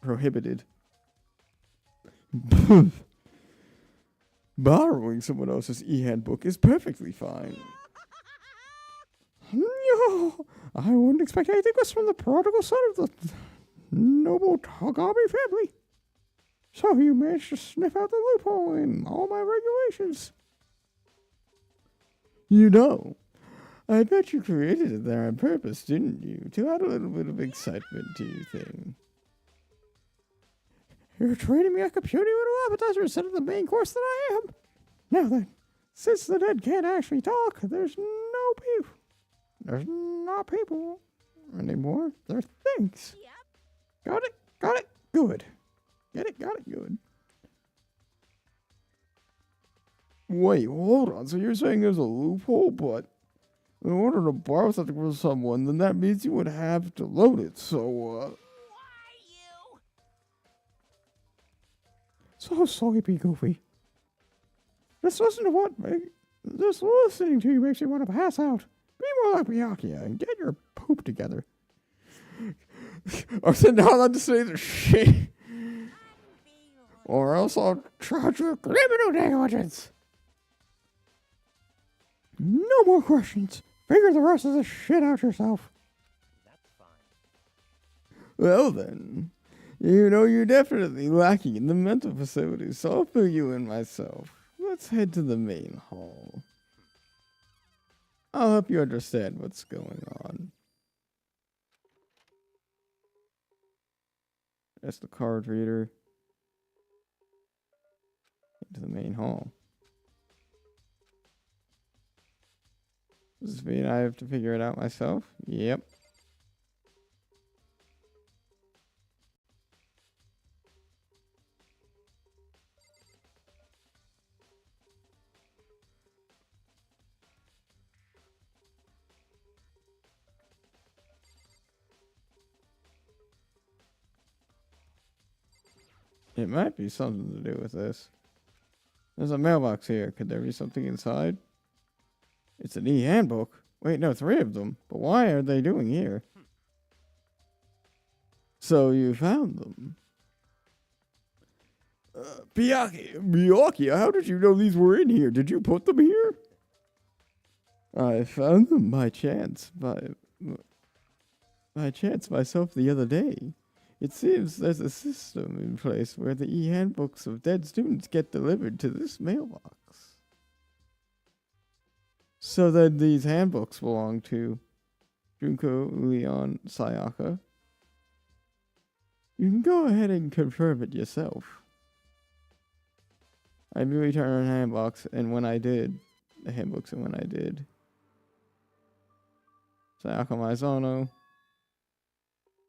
Prohibited. Borrowing someone else's e-handbook is perfectly fine. No, I wouldn't expect anything less from the prodigal son of the noble Tagami family. So you managed to sniff out the loophole in all my regulations. You know, I bet you created it there on purpose, didn't you? To add a little bit of excitement to your thing. You're treating me like a puny little appetizer instead of the main course that I am. Now then, since the dead can't actually talk, there's not people anymore. They're things. Yep. Got it, good. Got it, good. Wait, hold on. So you're saying there's a loophole, but in order to borrow something from someone, then that means you would have to load it. So, Why you? so sleepy, Goofy. Just listening to you makes me want to pass out. Be more like Byakuya and get your poop together. Or then not allowed to say the shit. Or else I'll charge you criminal negligence. No more questions. Figure the rest of this shit out yourself. That's fine. Well then, you know you're definitely lacking in the mental facilities, so I'll fill you in myself. Let's head to the main hall. I'll help you understand what's going on. That's the card reader. Into the main hall. Does this mean I have to figure it out myself? Yep. It might be something to do with this. There's a mailbox here. Could there be something inside? It's an e-handbook. Wait, no, 3 of them. But why are they doing here? So you found them. Byakuya, how did you know these were in here? Did you put them here? I found them by chance. By chance myself the other day. It seems there's a system in place where the e-handbooks of dead students get delivered to this mailbox. So then these handbooks belong to Junko, Leon, Sayaka. You can go ahead and confirm it yourself. I merely turned on handbooks, and when I did, the handbooks, and when I did, Sayaka Maizono.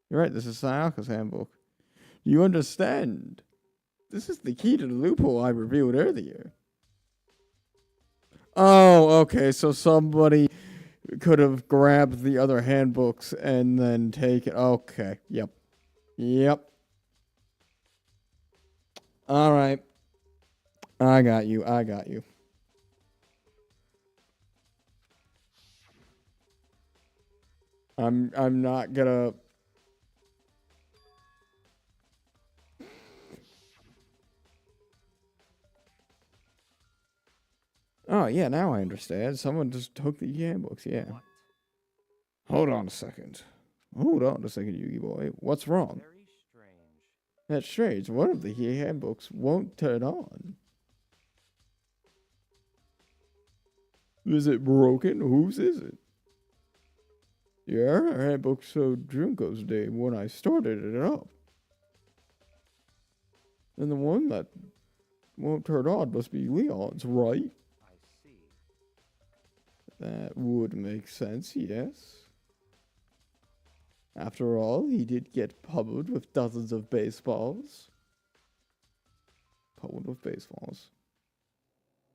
You're right, this is Sayaka's handbook. You understand? This is the key to the loophole I revealed earlier. Oh, okay, so somebody could have grabbed the other handbooks and then taken. Okay, yep. Yep. Alright. I got you. I'm not gonna. Oh yeah, now I understand. Someone just took the handbooks. Yeah. What? Hold on a second, Yugi boy. What's wrong? Very strange. That's strange. One of the handbooks won't turn on. Is it broken? Whose is it? Yeah, our handbook showed Junko's name when I started it up. And the one that won't turn on must be Leon's, right? I see. That would make sense, yes. After all, he did get pummeled with dozens of baseballs.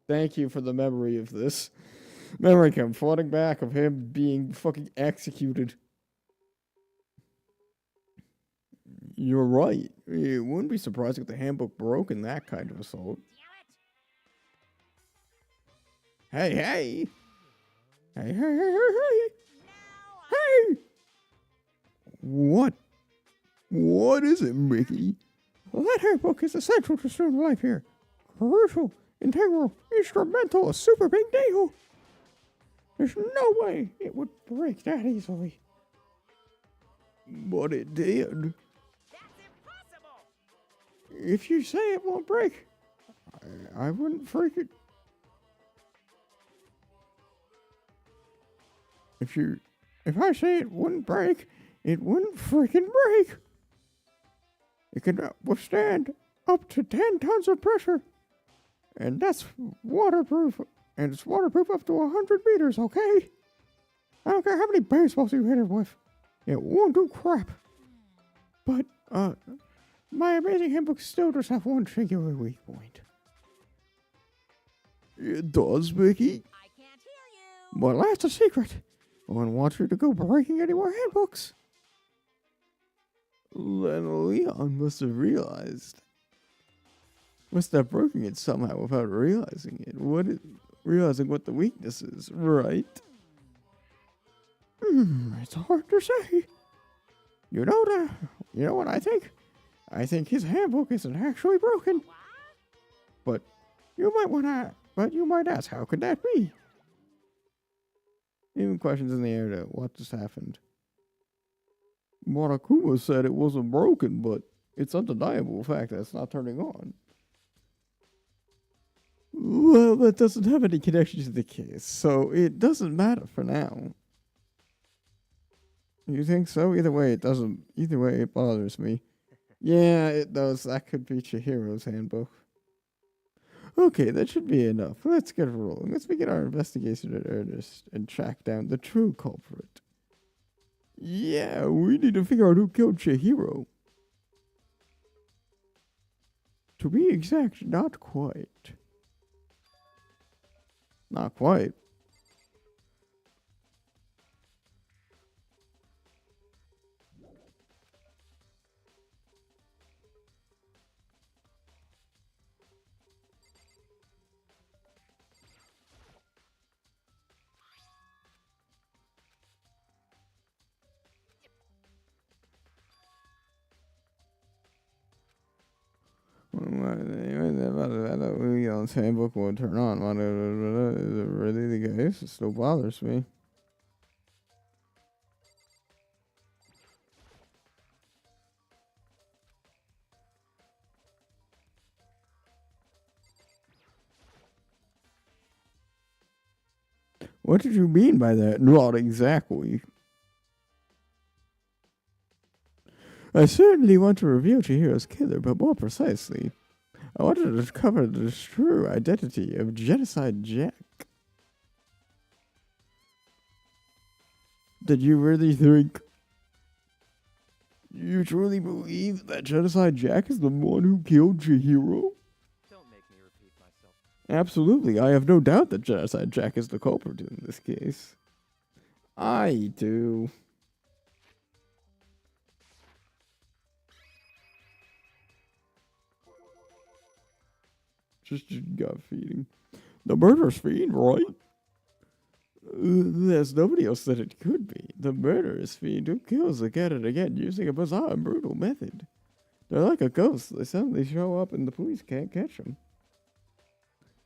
Thank you for the memory of this. Memory came flooding back of him being fucking executed. You're right. It wouldn't be surprising if the handbook broke in that kind of assault. Hey, hey! Hey, hey, hey, hey, hey! Hey! What? What is it, Mickey? That handbook is essential to student life here. Crucial, integral, instrumental, a super big deal. There's no way it would break that easily. But it did. That's impossible! If you say it won't break, I wouldn't freak it. If I say it wouldn't break, it wouldn't freaking break. It can withstand up to 10 tons of pressure. And that's waterproof. And it's waterproof up to 100 meters, okay? I don't care how many baseballs you hit it with. It won't do crap. But, my amazing handbook still does have one singular weak point. It does, Mickey? I can't hear you! Well, that's a secret. No one wants you to go breaking any more handbooks. Then Leon must have realized. Must have broken it somehow without realizing it. Realizing what the weakness is, right? It's hard to say. You know what I think? I think his handbook isn't actually broken. But you might ask, how could that be? Even questions in the air to what just happened. Monokuma said it wasn't broken, but it's undeniable fact that it's not turning on. Well, that doesn't have any connection to the case, so it doesn't matter for now. You think so? Either way, it doesn't. Either way, it bothers me. Yeah, it does. That could be Chihiro's handbook. Okay, that should be enough. Let's get rolling. Let's begin our investigation in earnest and track down the true culprit. Yeah, we need to figure out who killed Chihiro. To be exact, not quite. Not quite. Leon's handbook will turn on. Is it really the case? It still bothers me. What did you mean by that? Not exactly. I certainly want to reveal Chihiro's killer, but more precisely, I wanted to discover the true identity of Genocide Jack. Did you really think... You truly believe that Genocide Jack is the one who killed Chihiro? Don't make me repeat myself. Absolutely, I have no doubt that Genocide Jack is the culprit in this case. I do. Just gut feeding. The murderous fiend, right? There's nobody else that it could be. The murderous fiend who kills again and again using a bizarre and brutal method. They're like a ghost. They suddenly show up and the police can't catch them.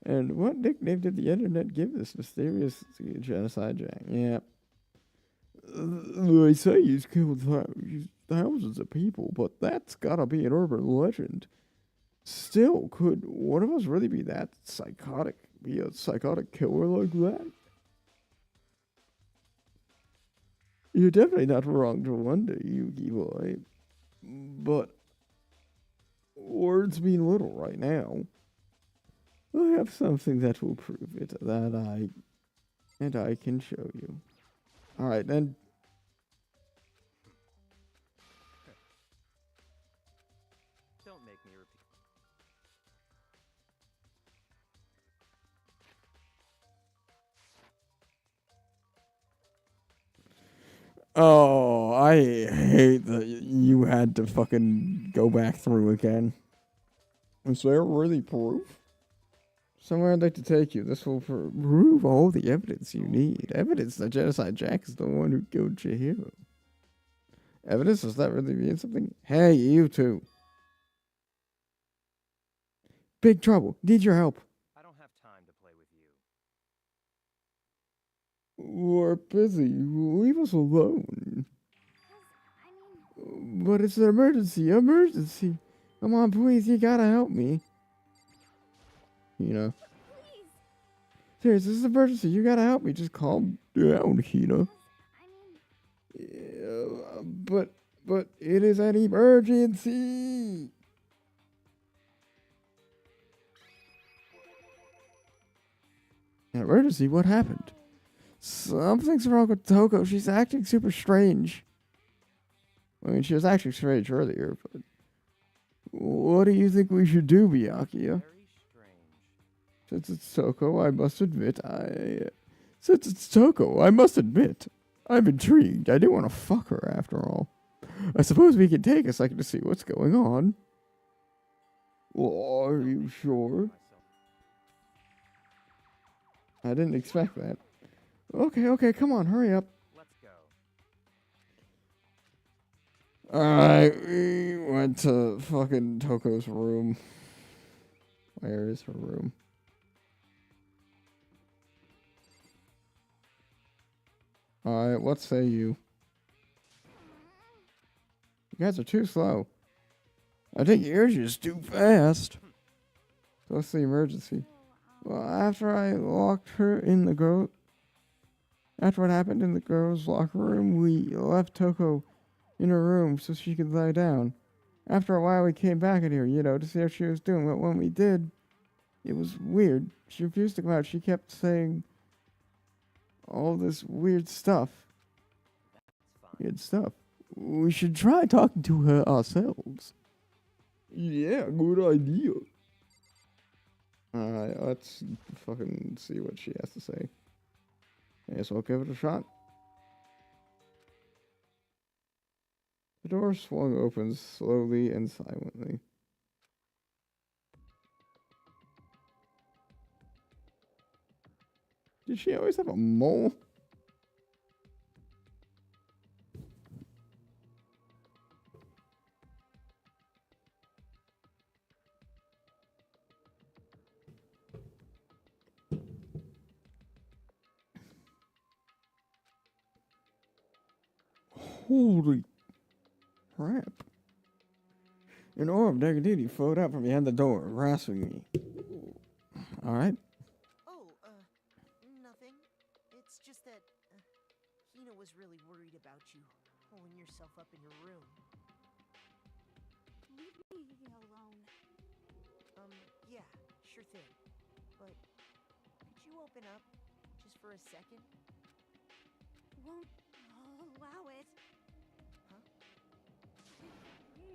And what nickname did the internet give this mysterious Genocide Jack? Yeah. They say he's killed thousands of people, but that's gotta be an urban legend. Still, could one of us really be that psychotic? Be a psychotic killer like that? You're definitely not wrong to wonder, Yugi boy. But words mean little right now. I have something that will prove it, and I can show you. Alright, then. Don't make me repeat. Oh, I hate that you had to fucking go back through again. Is there really proof? Somewhere I'd like to take you. This will prove all the evidence you need. Evidence that Genocide Jack is the one who killed Chihiro. Evidence? Does that really mean something? Hey, you two. Big trouble. Need your help. I don't have time to play with you. We're busy. Leave us alone. But it's an emergency. Emergency. Come on, please. You gotta help me. Hina. Seriously, this is an emergency. You gotta help me. Just calm down, Hina. Yeah, but it is an emergency. An emergency? What happened? Something's wrong with Toko. She's acting super strange. I mean, she was acting strange earlier, but what do you think we should do, Byakuya? Very strange. Since it's Toko, I must admit, I'm intrigued. I do want to fuck her after all. I suppose we can take a second to see what's going on. Well, are you sure? I didn't expect that. Okay, come on, hurry up. Let's go. Alright, we went to fucking Toko's room. Where is her room? Alright, what say you? You guys are too slow. I think you're just too fast. So what's the emergency? Well, after I locked her in the girl... After what happened in the girls' locker room, we left Toko in her room so she could lie down. After a while, we came back in here, to see how she was doing. But when we did, it was weird. She refused to come out. She kept saying all this weird stuff. Weird stuff. We should try talking to her ourselves. Yeah, good idea. Alright, let's fucking see what she has to say. I guess we'll give it a shot. The door swung open slowly and silently. Did she always have a mole? Holy crap. An orb of negativity flowed out from behind the door, grasping me. Alright. Oh, nothing. It's was really worried about you, holding yourself up in your room. Leave me alone. Yeah, sure thing. But could you open up just for a second? Won't allow it. Huh?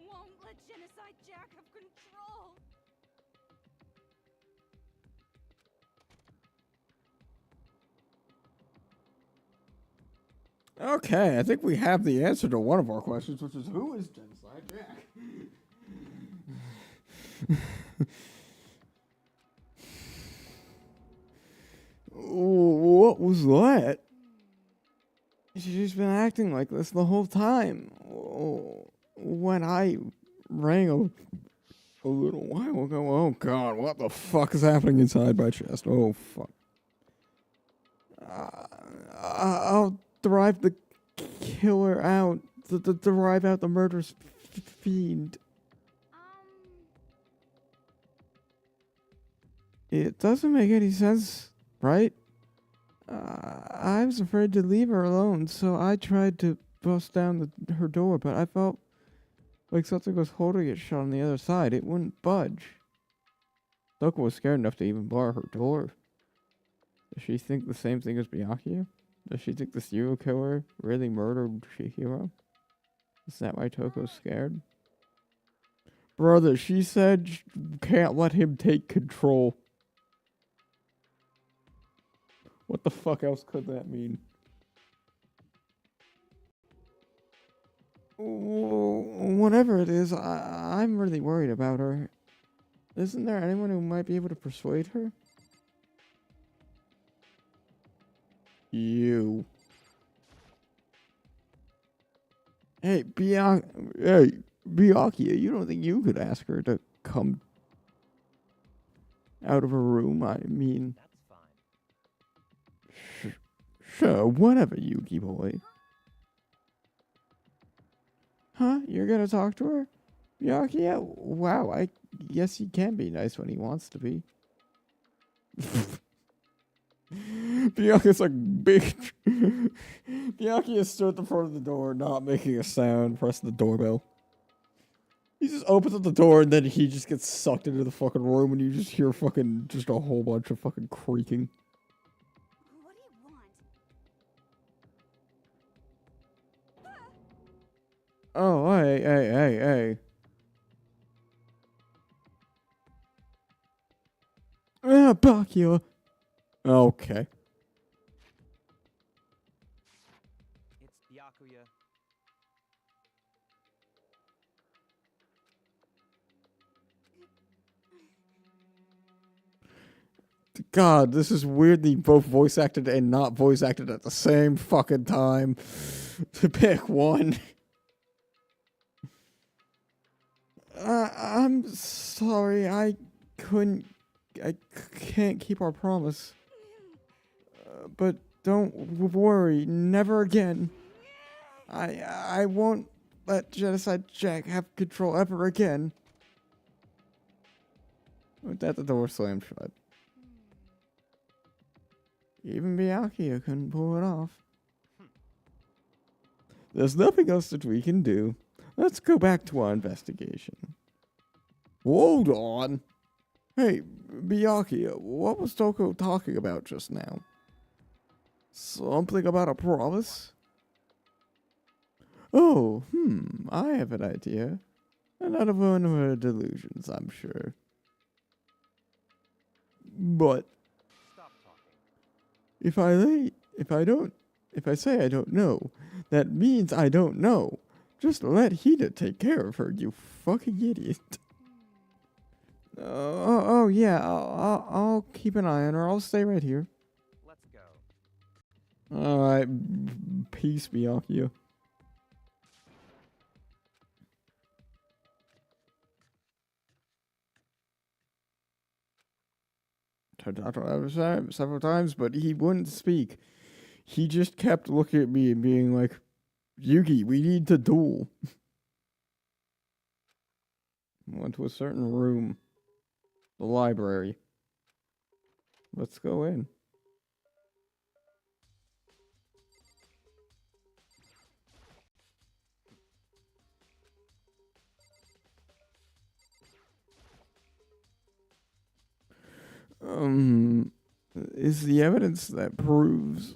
Won't let Genocide Jack have control. Okay, I think we have the answer to one of our questions, which is who is Genocide Jack? What was that? She's been acting like this the whole time. When I rang a little while ago, oh god, what the fuck is happening inside my chest? Oh fuck. I'll drive the killer out. Drive out the murderous fiend. It doesn't make any sense, right? I was afraid to leave her alone, so I tried to bust down her door, but I felt like something was holding it shut on the other side. It wouldn't budge. Doko was scared enough to even bar her door. Does she think the same thing as Byakuya? Does she think the serial killer really murdered Chihiro? Is that why Toko's scared? Brother, she said can't let him take control. What the fuck else could that mean? Whatever it is, I'm really worried about her. Isn't there anyone who might be able to persuade her? You. Hey, Byakuya, you don't think you could ask her to come out of her room? I mean... That's fine. Sure, whatever, Yuki boy. Huh? You're gonna talk to her? Byakuya? Wow, I guess he can be nice when he wants to be. Byakuya's like big. Byakuya stood at the front of the door, not making a sound, pressing the doorbell. He just opens up the door and then he just gets sucked into the fucking room and you just hear fucking just a whole bunch of fucking creaking. What do you want? Oh, hey. Byakuya. Okay. It's Byakuya. God, this is weirdly both voice acted and not voice acted at the same fucking time. To pick one. I'm sorry, I can't keep our promise. But don't worry, never again. I won't let Genocide Jack have control ever again. With that, the door slammed shut. Even Byakuya couldn't pull it off. There's nothing else that we can do. Let's go back to our investigation. Hold on. Hey, Byakuya, what was Toko talking about just now? Something about a promise? Oh, I have an idea. Another one of her delusions, I'm sure. But Stop talking. if I say I don't know, that means I don't know. Just let Hida take care of her, you fucking idiot. Yeah, I'll keep an eye on her. I'll stay right here. Let's go. Alright, peace, Byakuya. Tried to talk to him several times, but he wouldn't speak. He just kept looking at me and being like, Yugi, we need to duel. Went to a certain room. The library. Let's go in. Is the evidence that proves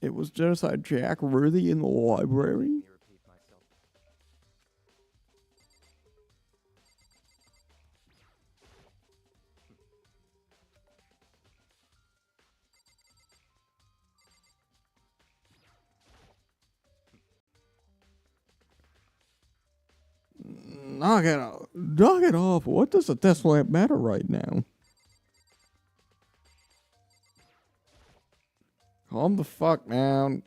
it was Genocide Jack really in the library? Let me repeat myself. Knock it off. Knock it off. What does a desk lamp matter right now? Calm the fuck down.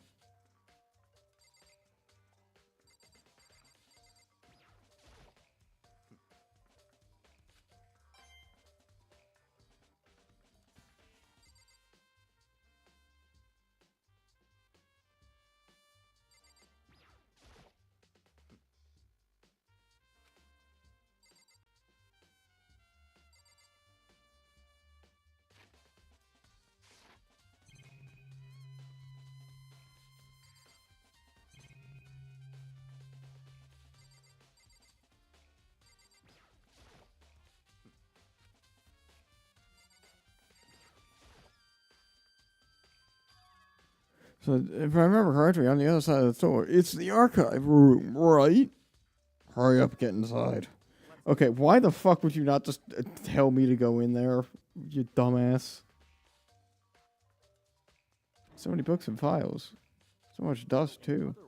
So, if I remember correctly, on the other side of the door, it's the archive room, right? Hurry up, get inside. Okay, why the fuck would you not just tell me to go in there, you dumbass? So many books and files. So much dust, too. Other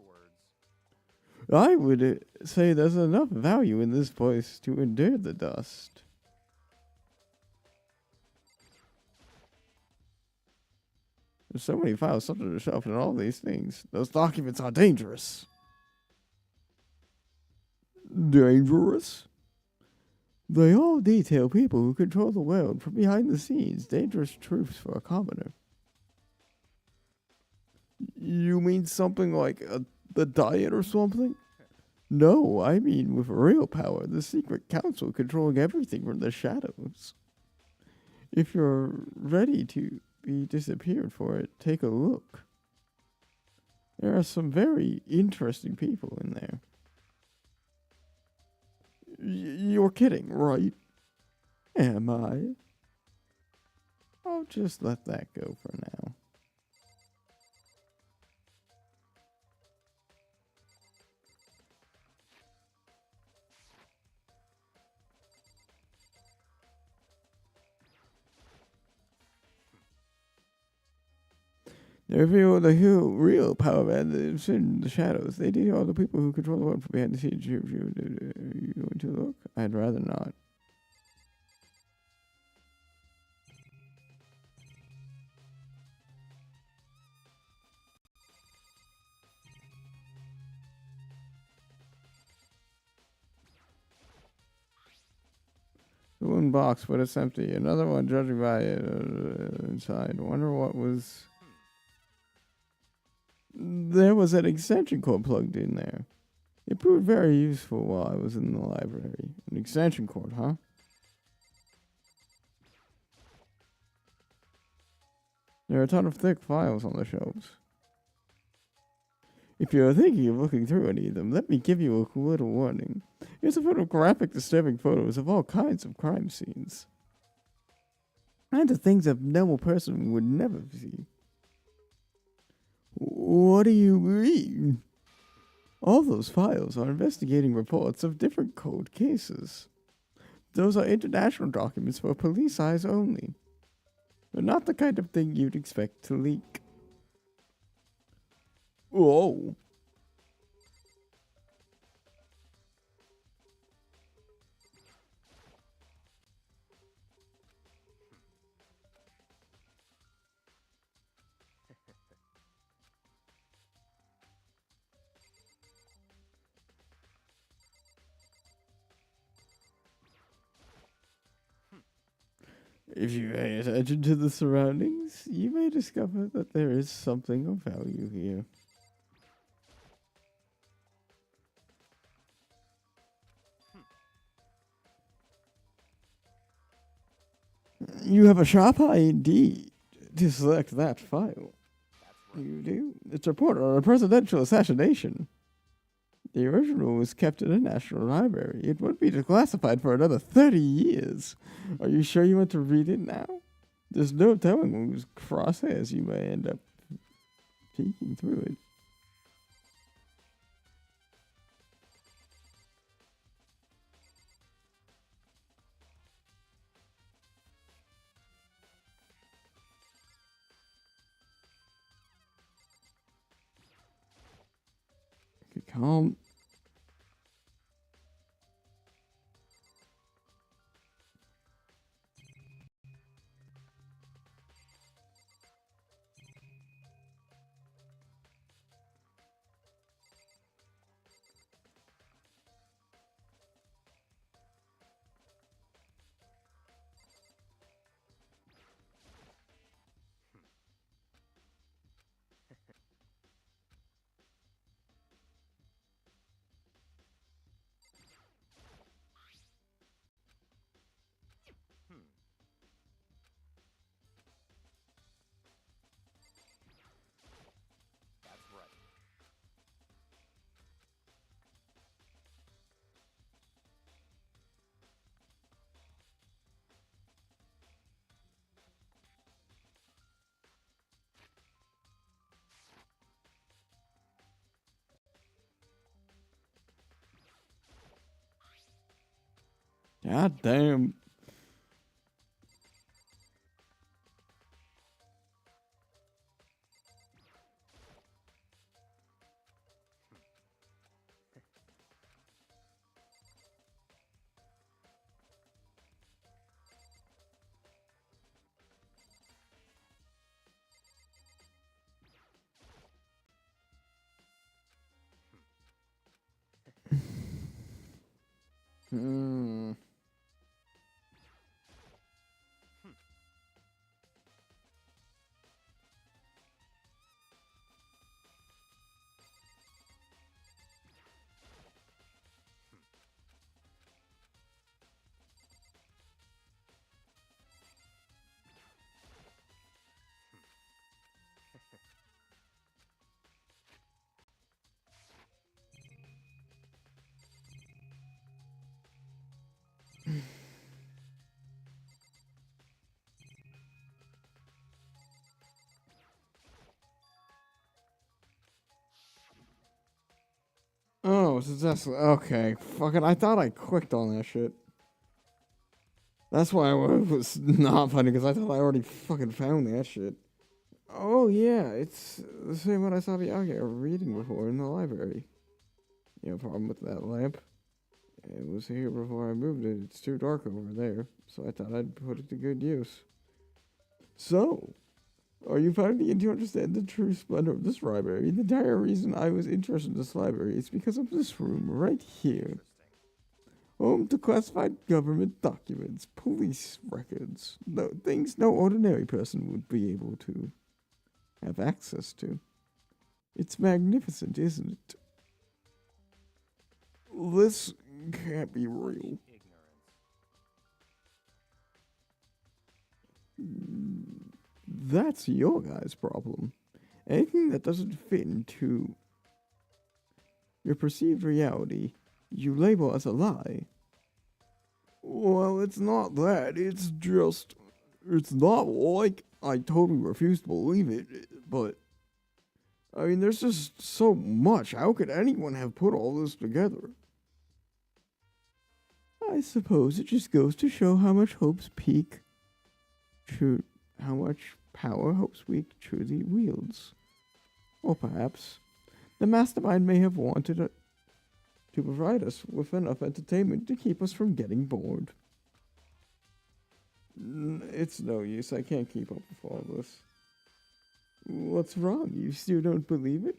words. I would say there's enough value in this place to endure the dust. There's so many files stuck on the shelf and all these things. Those documents are dangerous. Dangerous? They all detail people who control the world from behind the scenes. Dangerous truths for a commoner. You mean something like the diet or something? No, I mean with real power. The secret council controlling everything from the shadows. If you're ready to be disappeared for it, take a look. There are some very interesting people in there. You're kidding, right? Am I? I'll just let that go for now. They reveal the real power man lives in the shadows. They detail all the people who control the world from behind the scenes. You going to look? I'd rather not. The one box, but it's empty. Another one, judging by it inside. Wonder what was. There was an extension cord plugged in there. It proved very useful while I was in the library. An extension cord, huh? There are a ton of thick files on the shelves. If you're thinking of looking through any of them, let me give you a little warning. Here's a photographic disturbing photos of all kinds of crime scenes. And of things a normal person would never see. What do you mean? All those files are investigating reports of different cold cases. Those are international documents for police eyes only. They're not the kind of thing you'd expect to leak. Whoa. If you pay attention to the surroundings, you may discover that there is something of value here. You have a sharp eye indeed to select that file. That's right. You do? It's a report on a presidential assassination. The original was kept in the National Library. It would be declassified for another 30 years. Are you sure you want to read it now? There's no telling whose crosshairs you may end up peeking through it. Okay, calm. That's right. God damn. Hmm. Oh, successful. Okay, fucking. I thought I clicked on that shit. That's why I was not funny, because I thought I already fucking found that shit. Oh, yeah, it's the same one I saw the audio reading before in the library. You have a problem with that lamp? It was here before I moved it. It's too dark over there, so I thought I'd put it to good use. So, are you beginning to understand the true splendor of this library? The entire reason I was interested in this library is because of this room right here. Home to classified government documents, police records, things no ordinary person would be able to have access to. It's magnificent, isn't it? This can't be real. Ignorance. That's your guys' problem. Anything that doesn't fit into your perceived reality, you label as a lie. Well, it's not that. It's just. It's not like I totally refuse to believe it, but. I mean, there's just so much. How could anyone have put all this together? I suppose it just goes to show how much how much power Hope's Peak truly wields. Or perhaps the mastermind may have wanted to provide us with enough entertainment to keep us from getting bored. It's no use. I can't keep up with all this. What's wrong? You still don't believe it?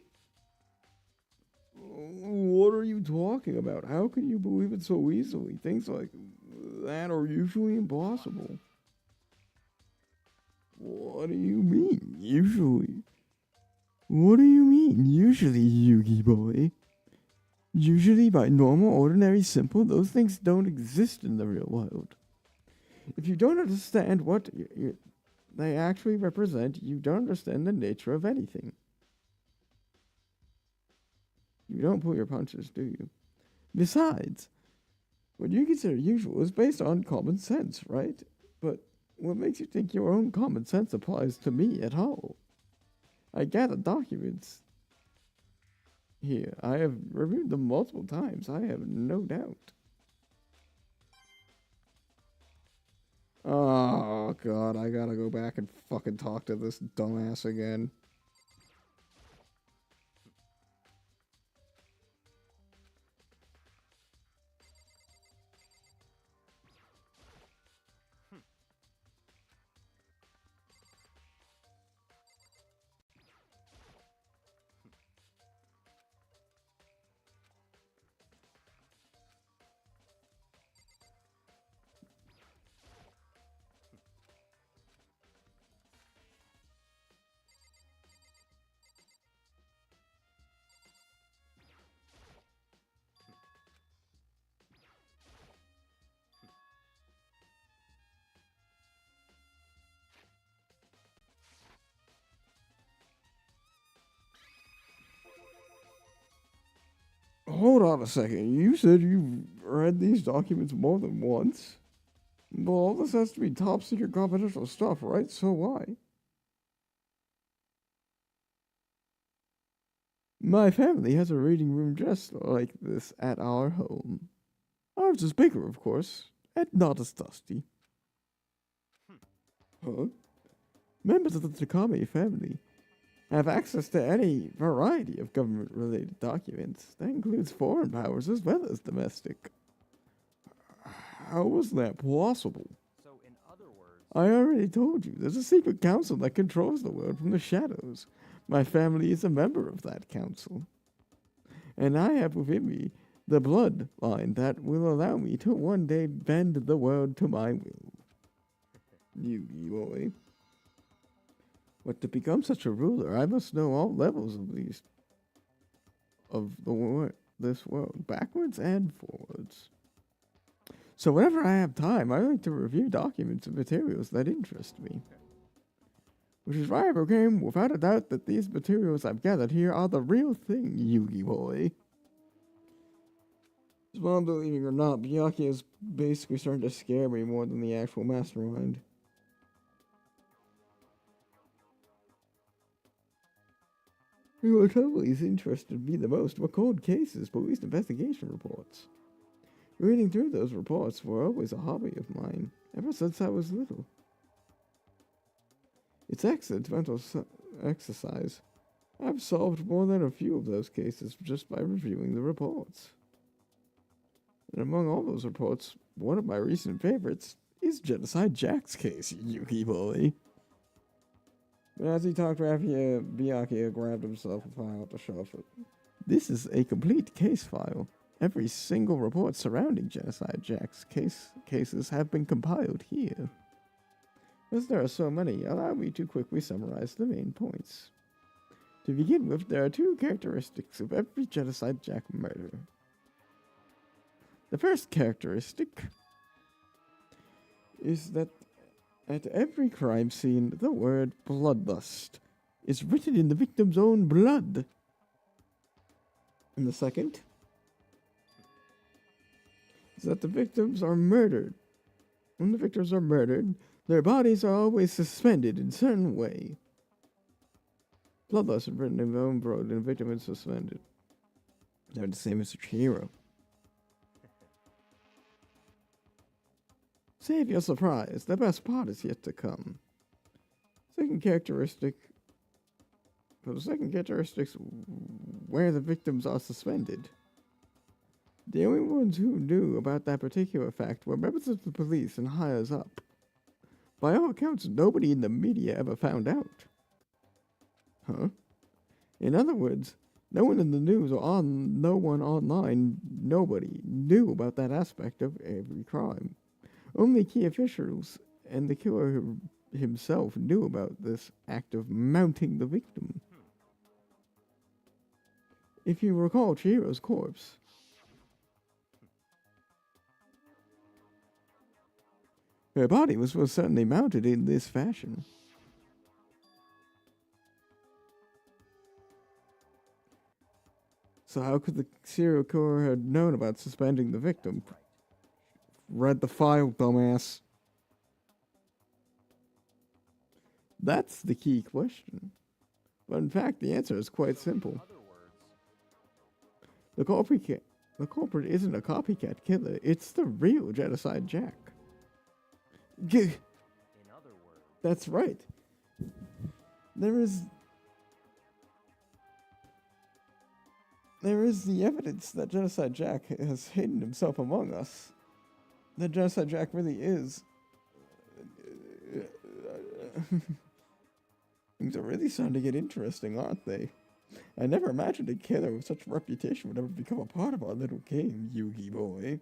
What are you talking about? How can you believe it so easily? Things like that are usually impossible. What do you mean, usually? What do you mean, usually, Yugi boy? Usually, by normal, ordinary, simple, those things don't exist in the real world. If you don't understand what they actually represent, you don't understand the nature of anything. You don't pull your punches, do you? Besides, what you consider usual is based on common sense, right? But what makes you think your own common sense applies to me at all? I gathered documents here. I have reviewed them multiple times. I have no doubt. Oh, God, I gotta go back and fucking talk to this dumbass again. Hold on a second. You said you read these documents more than once? Well, all this has to be top secret confidential stuff, right? So why? My family has a reading room just like this at our home. Ours is bigger, of course, and not as dusty. Huh? Members of the Takami family have access to any variety of government-related documents. That includes foreign powers as well as domestic. How was that possible? So, in other words, I already told you, there's a secret council that controls the world from the shadows. My family is a member of that council. And I have within me the bloodline that will allow me to one day bend the world to my will. Yugi boy. But to become such a ruler, I must know all levels of this world, backwards and forwards. So whenever I have time, I like to review documents and materials that interest me. Which is why I proclaim without a doubt that these materials I've gathered here are the real thing, Yugi boy. Well, believing or not, Byakuya is basically starting to scare me more than the actual mastermind. What always interested me the most were cold cases, police investigation reports. Reading through those reports were always a hobby of mine, ever since I was little. It's excellent mental exercise. I've solved more than a few of those cases just by reviewing the reports. And among all those reports, one of my recent favorites is Genocide Jack's case, Yuki boy. But as he talked, Byakuya grabbed himself a file to shuffle. This is a complete case file. Every single report surrounding Genocide Jack's cases have been compiled here. As there are so many, allow me to quickly summarize the main points. To begin with, there are two characteristics of every Genocide Jack murder. The first characteristic is that at every crime scene, the word bloodlust is written in the victim's own blood. And the second is that the victims are murdered. When the victims are murdered, their bodies are always suspended in a certain way. Bloodlust is written in their own blood, and the victim is suspended. They're the same as Chihiro. Save your surprise, the best part is yet to come. For the second characteristic, where the victims are suspended. The only ones who knew about that particular fact were members of the police and higher up. By all accounts, nobody in the media ever found out. Huh? In other words, no one in the news or no one online, nobody knew about that aspect of every crime. Only key officials and the killer himself knew about this act of mounting the victim. If you recall Chihiro's corpse, her body was most certainly mounted in this fashion. So how could the serial killer have known about suspending the victim? Read the file, dumbass. That's the key question. But in fact, the answer is quite simple. Other words, The culprit isn't a copycat killer. It's the real Genocide Jack. in other words, That's right. There is the evidence that Genocide Jack has hidden himself among us. That Genocide Jack really is. Things are really starting to get interesting, aren't they? I never imagined a killer with such a reputation would ever become a part of our little game, Yugi boy.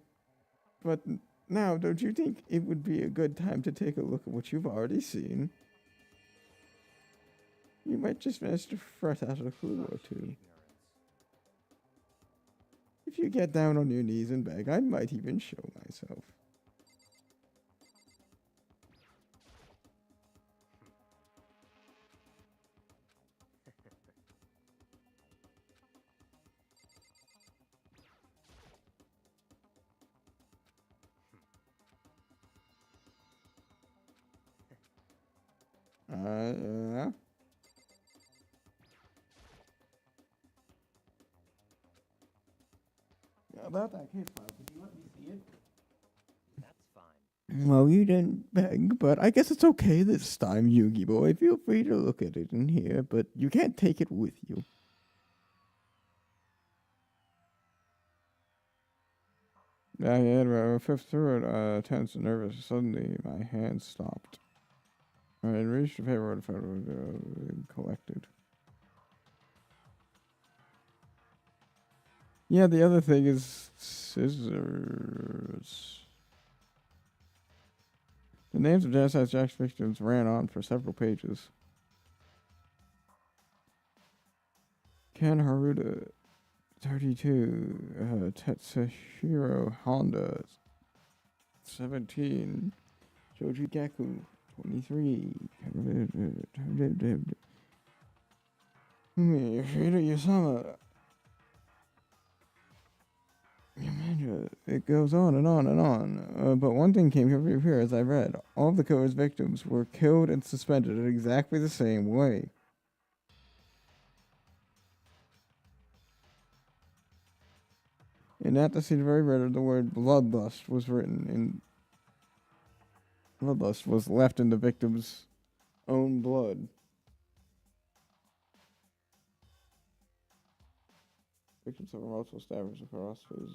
But now, don't you think it would be a good time to take a look at what you've already seen? You might just manage to fret out a clue or two. ignorance. If you get down on your knees and beg, I might even show myself. Yeah. About that case file, could you let me see it? That's fine. Well, you didn't beg, but I guess it's okay this time, Yugi boy. Feel free to look at it in here, but you can't take it with you. I had fifth through it, tense and nervous. Suddenly, my hand stopped. I had reached the paper and found it collected. Yeah, the other thing is scissors. The names of Genocide Jack's victims ran on for several pages. Ken Haruda, 32. Tetsuhiro Honda, 17. Joji Gaku, 23. Frida Yasama. It goes on and on and on. But one thing came here as I read. All of the killer's victims were killed and suspended in exactly the same way. And at the scene very red, the word bloodlust was written in. Bloodlust was left in the victim's own blood. Victim suffered multiple stabbings across his.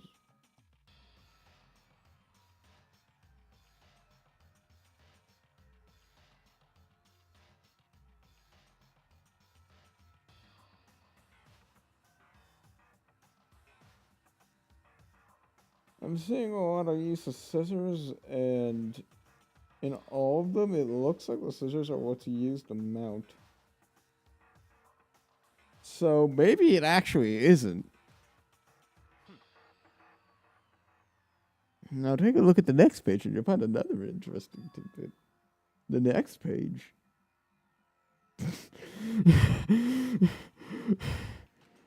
I'm seeing a lot of use of scissors, and in all of them, it looks like the scissors are what's used to mount. So maybe it actually isn't. Now take a look at the next page and you'll find another interesting tidbit. The next page.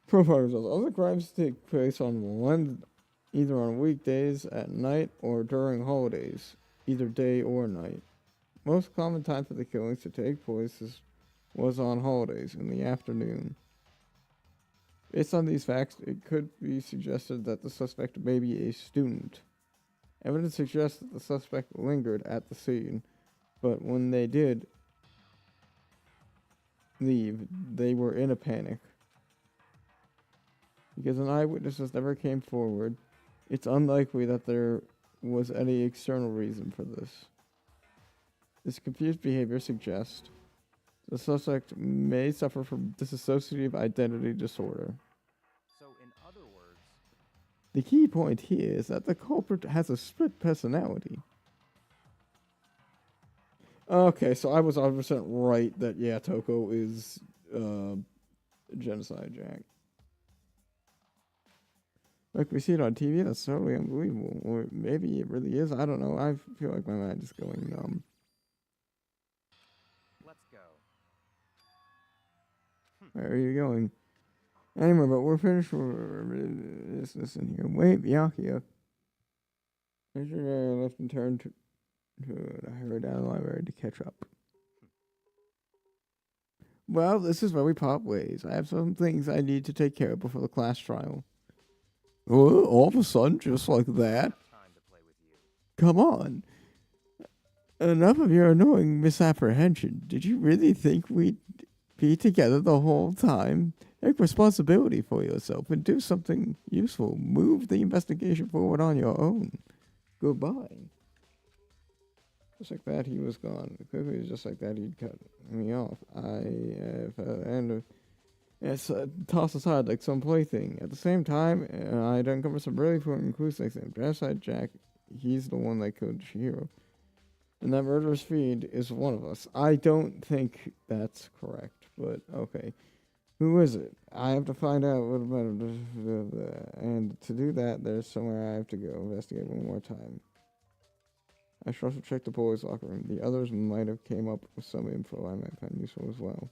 Profile results. All the crimes take place on either on weekdays, at night, or during holidays, either day or night. Most common time for the killings to take place was on holidays in the afternoon. Based on these facts, it could be suggested that the suspect may be a student. Evidence suggests that the suspect lingered at the scene, but when they did leave, they were in a panic. Because an eyewitness never came forward, it's unlikely that there was any external reason for this. This confused behavior suggests the suspect may suffer from dissociative identity disorder. So, in other words, The key point here is that the culprit has a split personality. Okay, so I was 100% right that, yeah, Toko is Genocide Jack. Like we see it on TV, that's totally unbelievable. Or maybe it really is, I don't know. I feel like my mind is going numb. let's go. Where are you going? Anyway, but we're finished with this in here. Wait, Byakuya. I should left and turned to I hurried down the library to catch up. Well, this is where we part ways. I have some things I need to take care of before the class trial. Oh, all of a sudden, just like that? Time to play with you. Come on. Enough of your annoying misapprehension. Did you really think we'd be together the whole time? Take responsibility for yourself and do something useful. Move the investigation forward on your own. Goodbye. Just like that, he was gone. Quickly, just like that, he'd cut me off. Tossed aside like some plaything. At the same time, I'd uncover some really important clues like him. Just like Jack, he's the one that killed Shihiro. And that murderous Feid is one of us. I don't think that's correct, but okay. Who is it? I have to find out what about it. And to do that, there's somewhere I have to go investigate one more time. I should also check the boys' locker room. The others might have came up with some info I might find useful as well.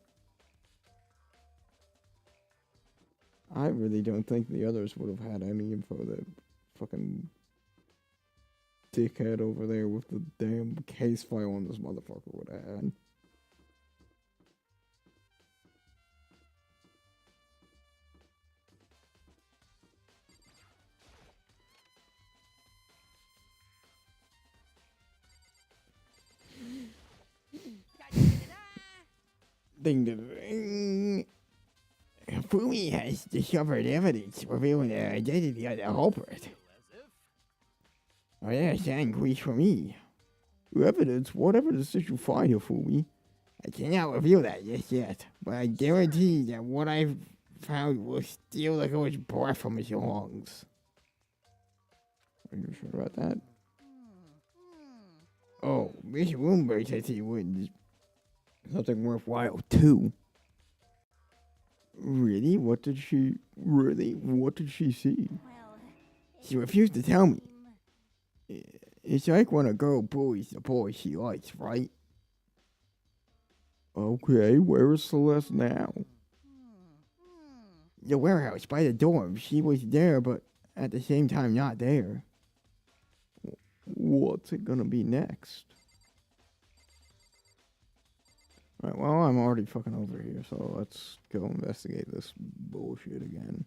I really don't think the others would have had any info that fucking dickhead over there with the damn case file on this motherfucker would have had. Ding ding ding. Fumi has discovered evidence revealing the identity of the culprit. Oh, yeah, that increased for me. Evidence? What evidence did you find here, Fumi? I cannot reveal that just yet, but I guarantee that what I've found will steal the coach's breath from his lungs. Are you sure about that? Oh, Miss Bloomberg says he would something worthwhile too. Really? What did she see? Well, She refused to tell me. It's like when a girl bullies the boy she likes, right? Okay, where is Celeste now? The warehouse by the dorm. She was there, but at the same time not there. What's it gonna be next? Right, well, I'm already fucking over here, so let's go investigate this bullshit again.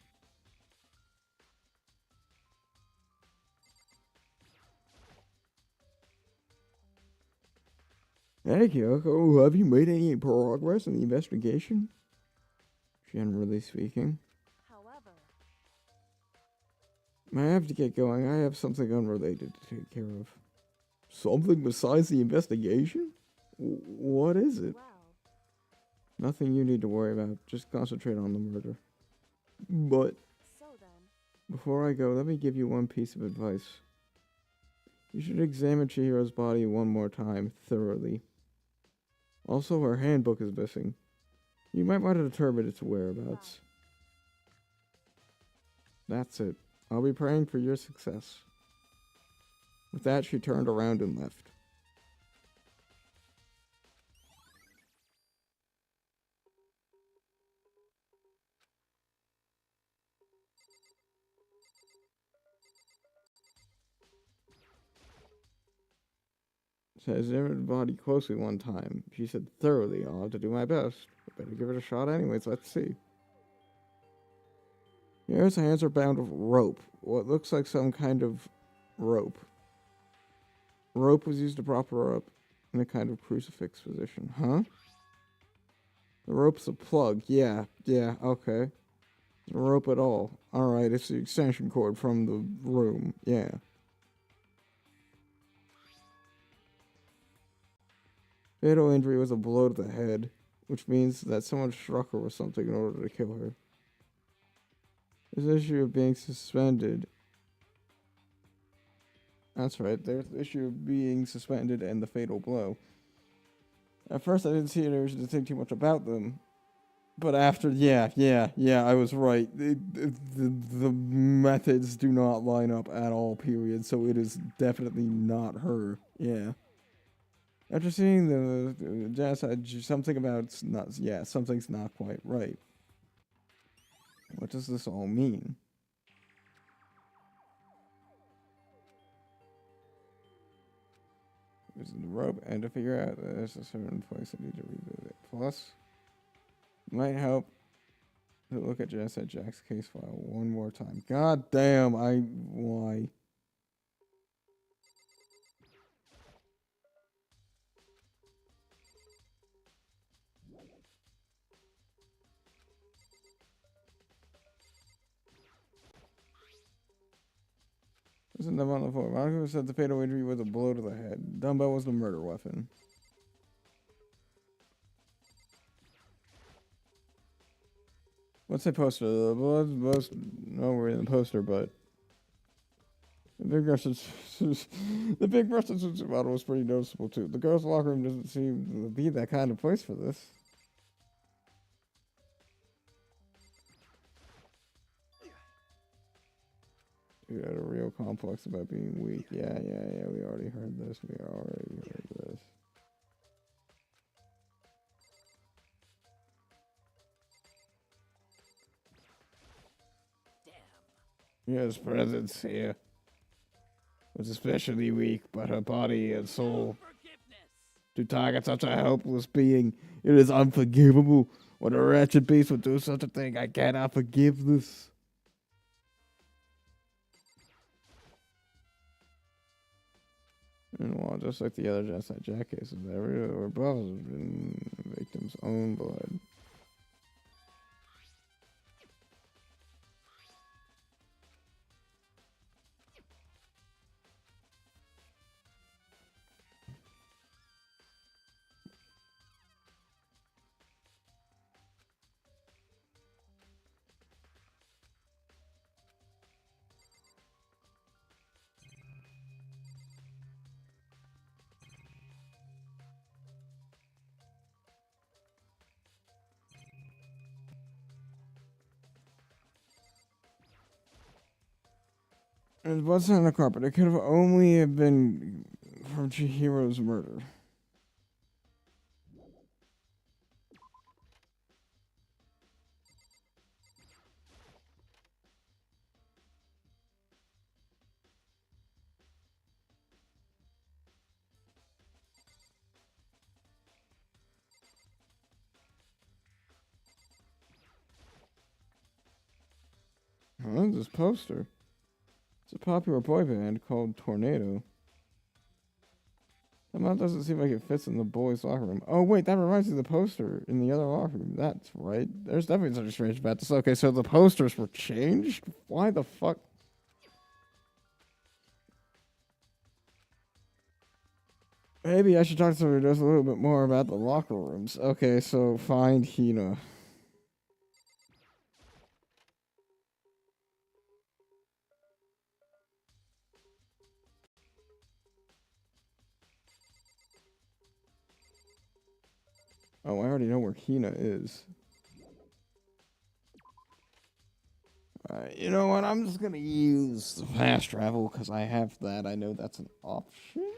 Hey, Kyoko, have you made any progress in the investigation? Generally speaking. however, I have to get going. I have something unrelated to take care of. Something besides the investigation? What is it? well, Nothing you need to worry about. Just concentrate on the murder. But so then, before I go, let me give you one piece of advice. You should examine Chihiro's body one more time, thoroughly. Also, her handbook is missing. You might want to determine its whereabouts. That's it. I'll be praying for your success. With that, she turned around and left. Says examined the body closely one time. She said thoroughly. I'll have to do my best. I better give it a shot anyways. Let's see. His hands are bound with rope. What looks like some kind of rope. Rope was used to prop her up in a kind of crucifix position. Huh? The rope's a plug. Yeah, okay. No rope at all. Alright, it's the extension cord from the room. Yeah. Fatal injury was a blow to the head, which means that someone struck her with something in order to kill her. This issue of being suspended. That's right, there's the issue of being suspended and the fatal blow. At first I didn't see any reason to think too much about them. But after, yeah, I was right. The methods do not line up at all, period. So it is definitely not her. Yeah. After seeing the jazz, something about something's not quite right. What does this all mean? Using the rope and to figure out that there's a certain place I need to revisit it. Plus, might help to look at Jack's case file one more time. God damn, why? Isn't that on the floor? Monica said the fatal injury was a blow to the head. Dumbbell was the murder weapon. What's that poster? The blood's most nowhere in the poster, but the big Russian the big Russian suit model was pretty noticeable too. The girls' locker room doesn't seem to be that kind of place for this. You had a real complex about being weak. Yeah. We already heard this. Yes, presence here was especially weak, but her body and soul to target such a helpless being, it is unforgivable. When a wretched beast would do such a thing, I cannot forgive this. Meanwhile, just like the other Jack cases, every or brothers have been victims' own blood. And what's on the carpet? It could have only have been from Chihiro's murder. Huh? This poster. It's a popular boy band called Tornado. Somehow it doesn't seem like it fits in the boys' locker room. Oh, wait, that reminds me of the poster in the other locker room. That's right. There's definitely something strange about this. Okay, so the posters were changed? Why the fuck? Maybe I should talk to somebody who knows a little bit more about the locker rooms. Okay, so find Hina. Oh, I already know where Hina is. You know what? I'm just gonna use the fast travel because I have that. I know that's an option.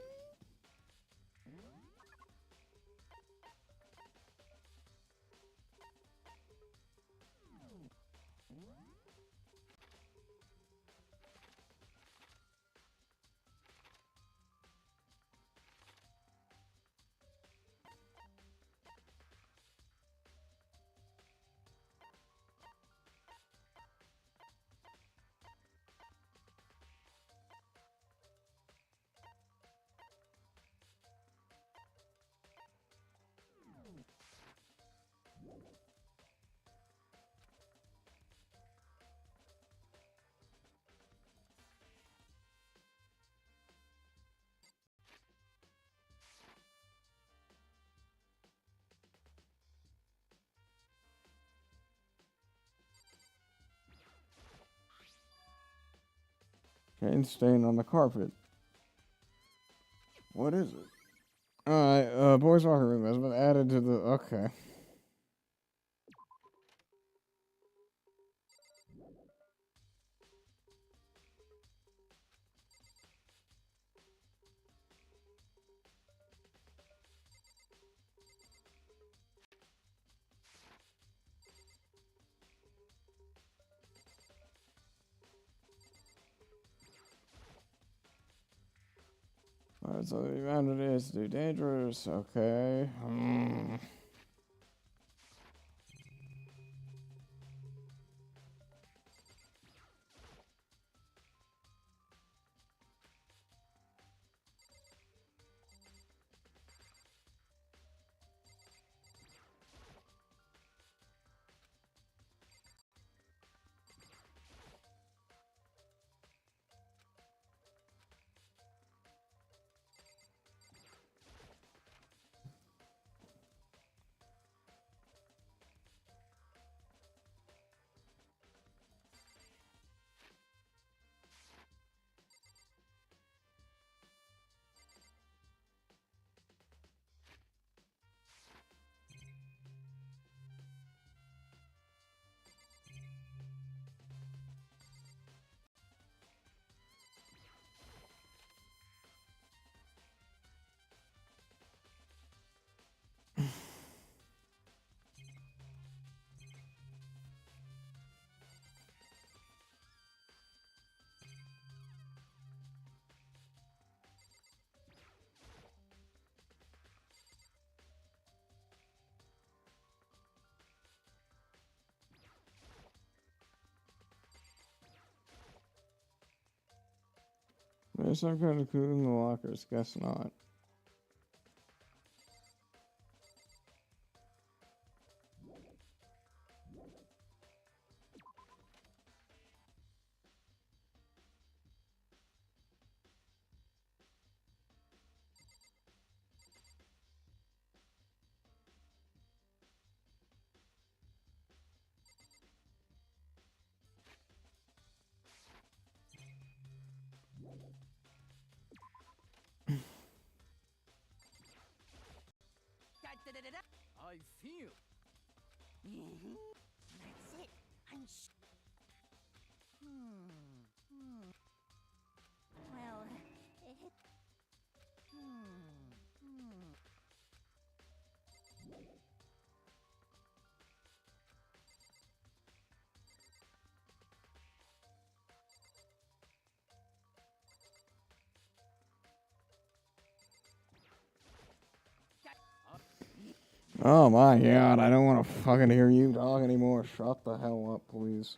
Paint stain on the carpet. What is it? Alright, boys' locker room has been added to the. Okay. Alright, so the humanity is too dangerous. Okay. There's some kind of clue in the lockers. Guess not. I feel. That's it. I'm Well, it... Oh my god, I don't want to fucking hear you talk anymore. Shut the hell up, please.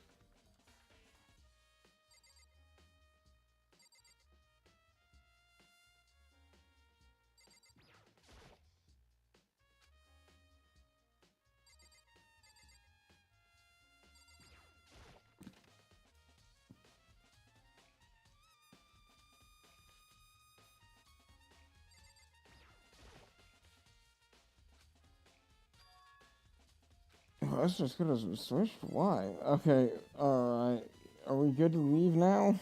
Oh, that's just good as we switched. Why? Okay, alright. Are we good to leave now?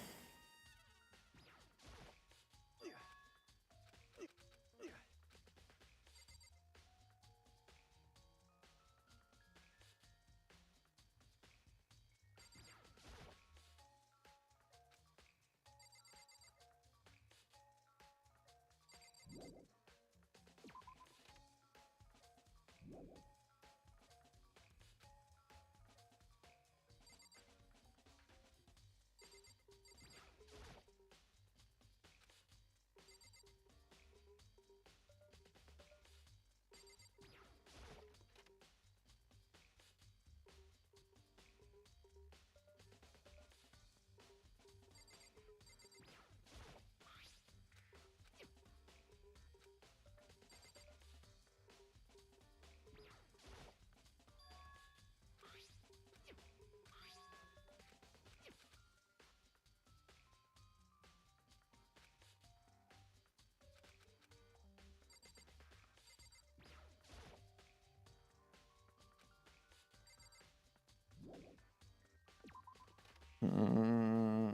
Mm.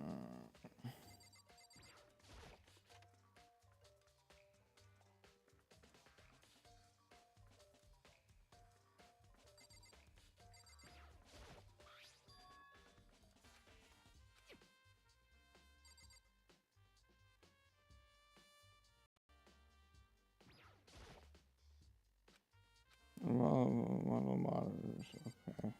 Model monitors, okay.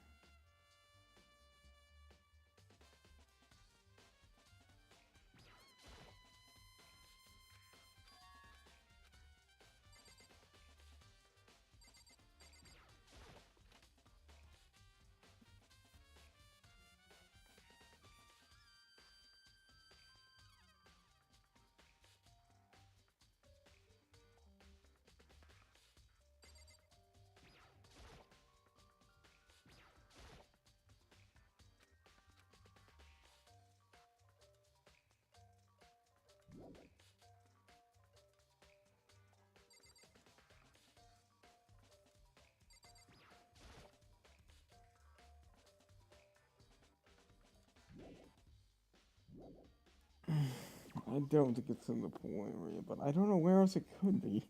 I don't think it's in the pool area, but I don't know where else it could be.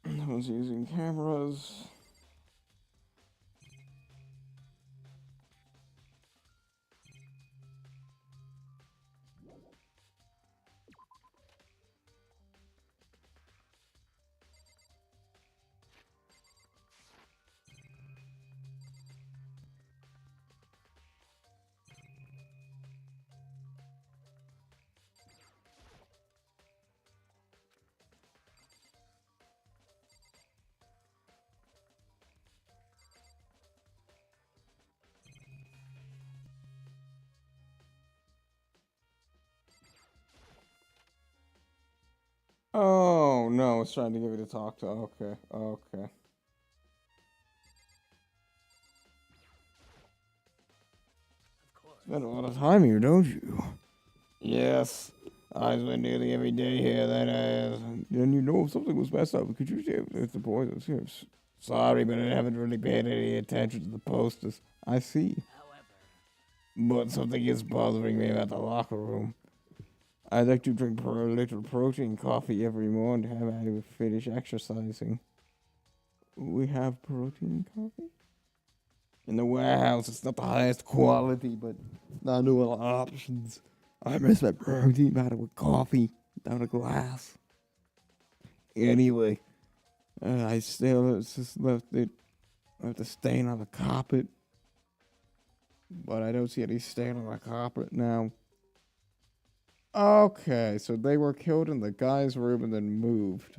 No one's using cameras. Oh, no, it's trying to get me to talk to. Okay, okay. Of course. Spend a lot of time here, don't you? Yes. I spend nearly every day here. Then you know if something was messed up. Could you see if the boys here? Sorry, but I haven't really paid any attention to the posters. I see. However, But something is bothering me about the locker room. I like to drink a little protein coffee every morning to have I finish exercising. We have protein coffee? In the warehouse, it's not the highest quality, but not new options. I miss my protein powder with coffee without a glass. Anyway, I still just left it. Left the stain on the carpet, but I don't see any stain on the carpet now. Okay, so they were killed in the guy's room and then moved.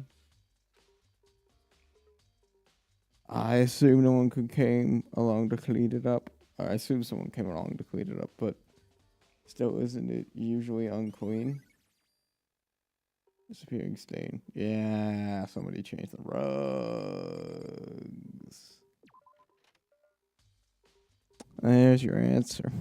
I assume no one came along to clean it up. I assume someone came along to clean it up, but still, isn't it usually unclean? Disappearing stain. Yeah, somebody changed the rugs. There's your answer.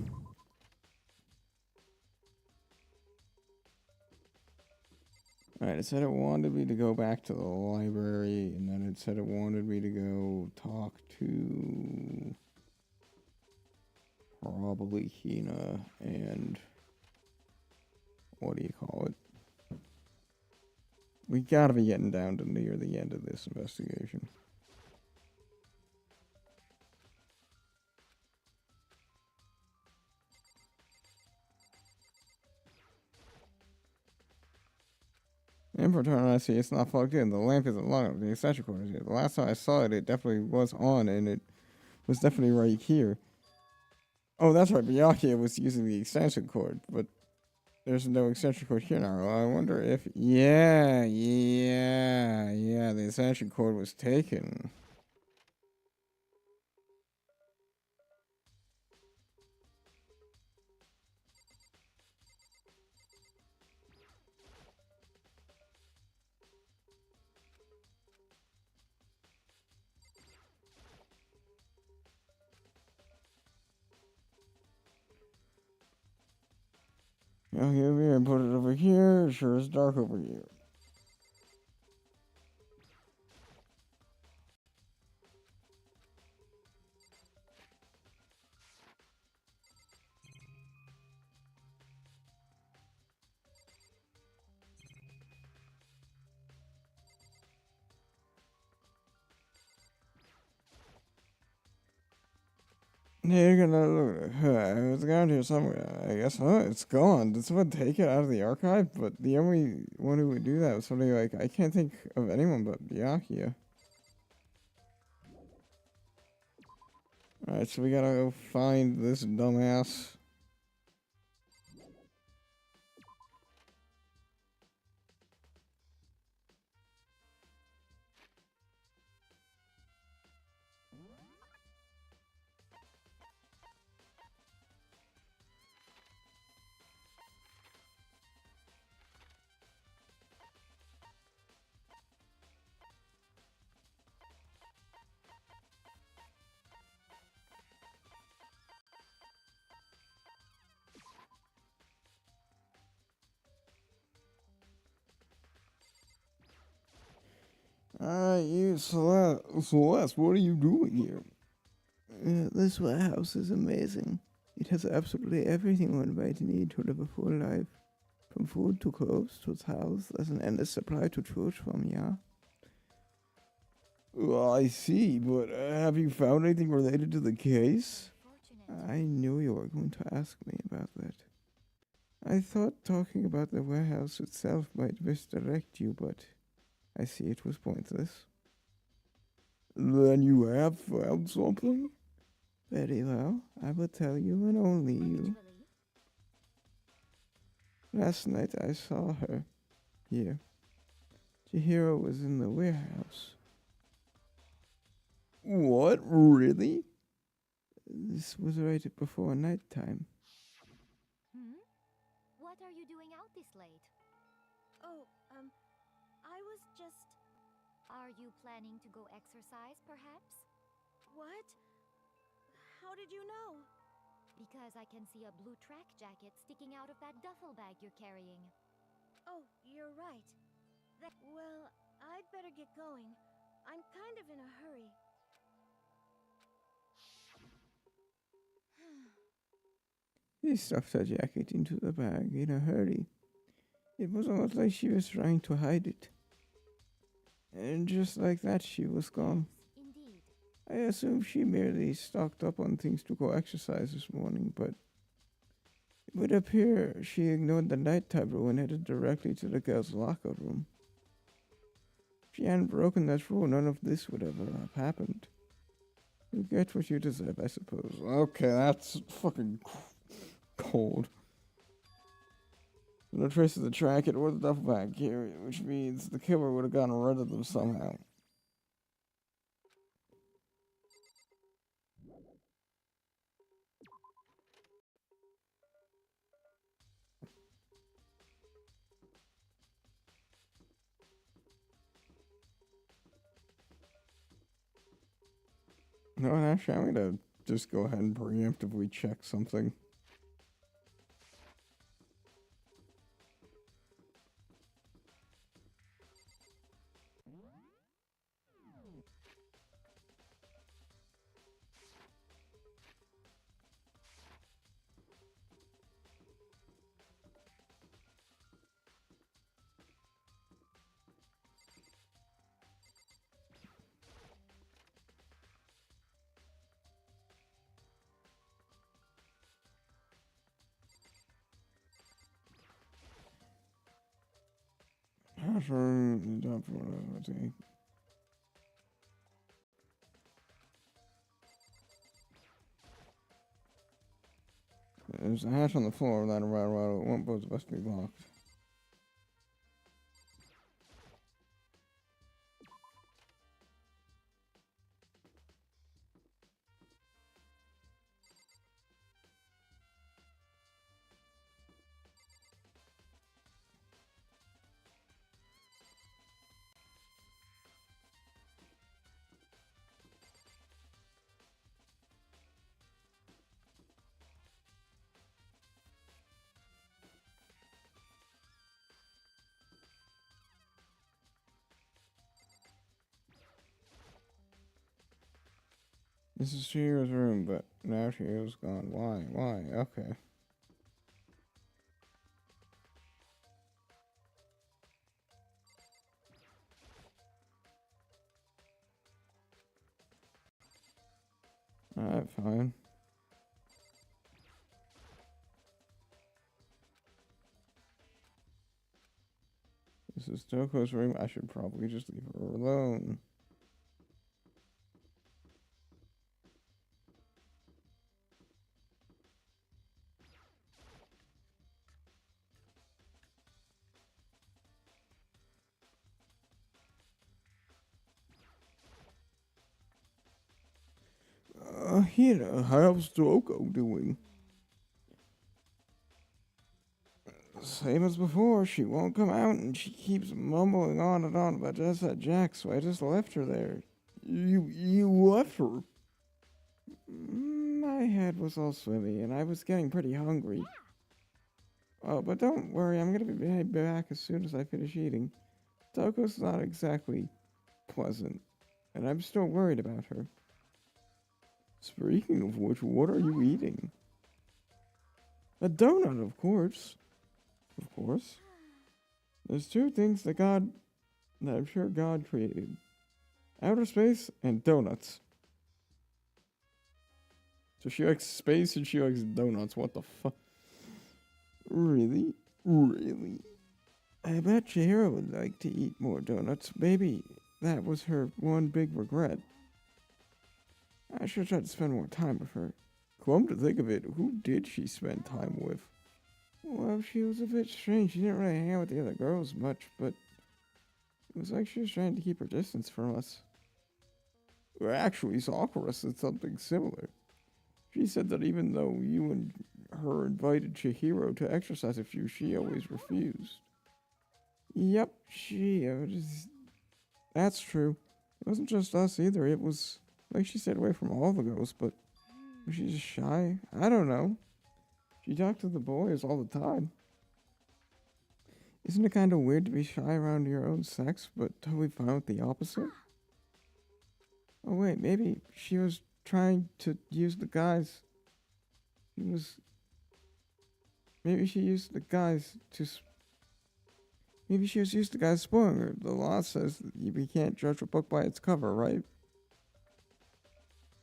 Alright, it said it wanted me to go back to the library, and then it said it wanted me to go talk to probably Hina and what do you call it? We gotta be getting down to near the end of this investigation. Input turn on, I see it's not plugged in. The lamp isn't long enough. The extension cord is here. The last time I saw it, it definitely was on, and it was definitely right here. Oh, that's right. Byakuya was using the extension cord, but there's no extension cord here now. I wonder if... Yeah, the extension cord was taken. I'll get over here and put it over here. Sure, it's dark over here. Yeah, you're gonna look. It's around here somewhere. I guess. It's gone. Did someone take it out of the archive? But the only one who would do that was somebody like I can't think of anyone but Byakuya. Alright, so we gotta go find this dumbass. Celeste, what are you doing here? This warehouse is amazing. It has absolutely everything one might need to live a full life. From food to clothes to towels, there's an endless supply to choose from, yeah? Well, I see, but have you found anything related to the case? Fortunate. I knew you were going to ask me about that. I thought talking about the warehouse itself might misdirect you, but I see it was pointless. Then you have found something? Very well, I will tell you and only you. Usually. Last night I saw her. Here. Chihiro was in the warehouse. What? Really? This was right before nighttime. What are you doing out this late? Oh, I was just. Are you planning to go exercise, perhaps? What? How did you know? Because I can see a blue track jacket sticking out of that duffel bag you're carrying. Oh, you're right. Well, I'd better get going. I'm kind of in a hurry. He stuffed her jacket into the bag in a hurry. It was almost like she was trying to hide it. And just like that, she was gone. Indeed. I assume she merely stocked up on things to go exercise this morning, but it would appear she ignored the nighttime rule and headed directly to the girl's locker room. If she hadn't broken that rule, none of this would ever have happened. You get what you deserve, I suppose. Okay, that's fucking cold. No trace of the jacket or the duffel bag here, which means the killer would have gotten rid of them somehow. No, actually, I'm gonna just go ahead and preemptively check something. There's a hatch on the floor that around one boat must be locked. This is Shiro's room, but now Shiro's gone. Why? Why? Okay. Alright, fine. This is Toko's room. I should probably just leave her alone. Here, how's Toko doing? Same as before, she won't come out and she keeps mumbling on and on about just that Jack, so I just left her there. You left her? My head was all swimmy and I was getting pretty hungry. Oh, but don't worry, I'm gonna be back as soon as I finish eating. Toko's not exactly pleasant, and I'm still worried about her. Speaking of which, what are you eating? A donut, of course. Of course. There's two things that I'm sure God created. Outer space and donuts. So she likes space and she likes donuts. What the fuck? Really? Really? I bet Chihiro would like to eat more donuts. Maybe that was her one big regret. I should try to spend more time with her. Come to think of it, who did she spend time with? Well, she was a bit strange. She didn't really hang out with the other girls much, but it was like she was trying to keep her distance from us. Or actually, Sakura said something similar. She said that even though you and her invited Chihiro to exercise with you, she always refused. Yep, that's true. It wasn't just us either. It was like she stayed away from all the girls, but was she just shy? I don't know. She talked to the boys all the time. Isn't it kind of weird to be shy around your own sex, but totally fine with the opposite? Oh wait, maybe she was trying to use the guys. Maybe she used the guys to. Maybe she was used to guys spoiling her. The law says that we can't judge a book by its cover, right?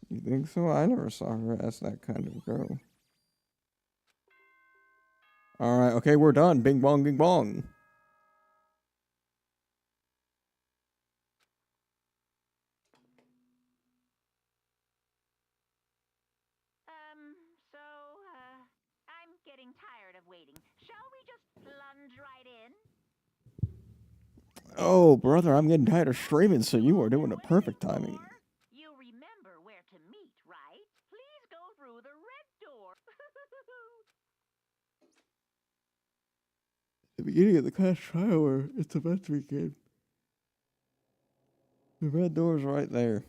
You think so? I never saw her as that kind of girl. Alright, okay, we're done. Bing bong, bing bong. I'm getting tired of waiting. Shall we just plunge right in? Oh, brother, I'm getting tired of streaming, so you are doing the perfect timing. You remember where to meet, right? Please go through the red door. The beginning of the class trial where it's about to begin. The red door's right there.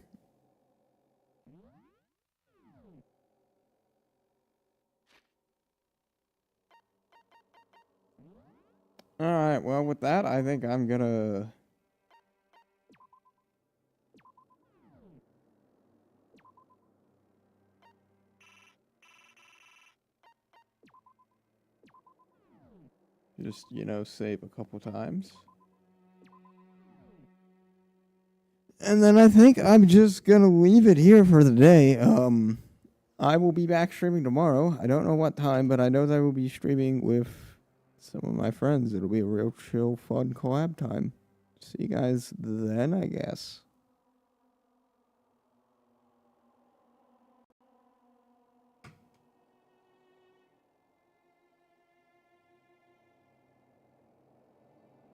Alright, well, with that, I think I'm gonna... just, save a couple times. And then I think I'm just gonna leave it here for the day. I will be back streaming tomorrow. I don't know what time, but I know that I will be streaming with some of my friends. It'll be a real chill, fun collab time. See you guys then, I guess.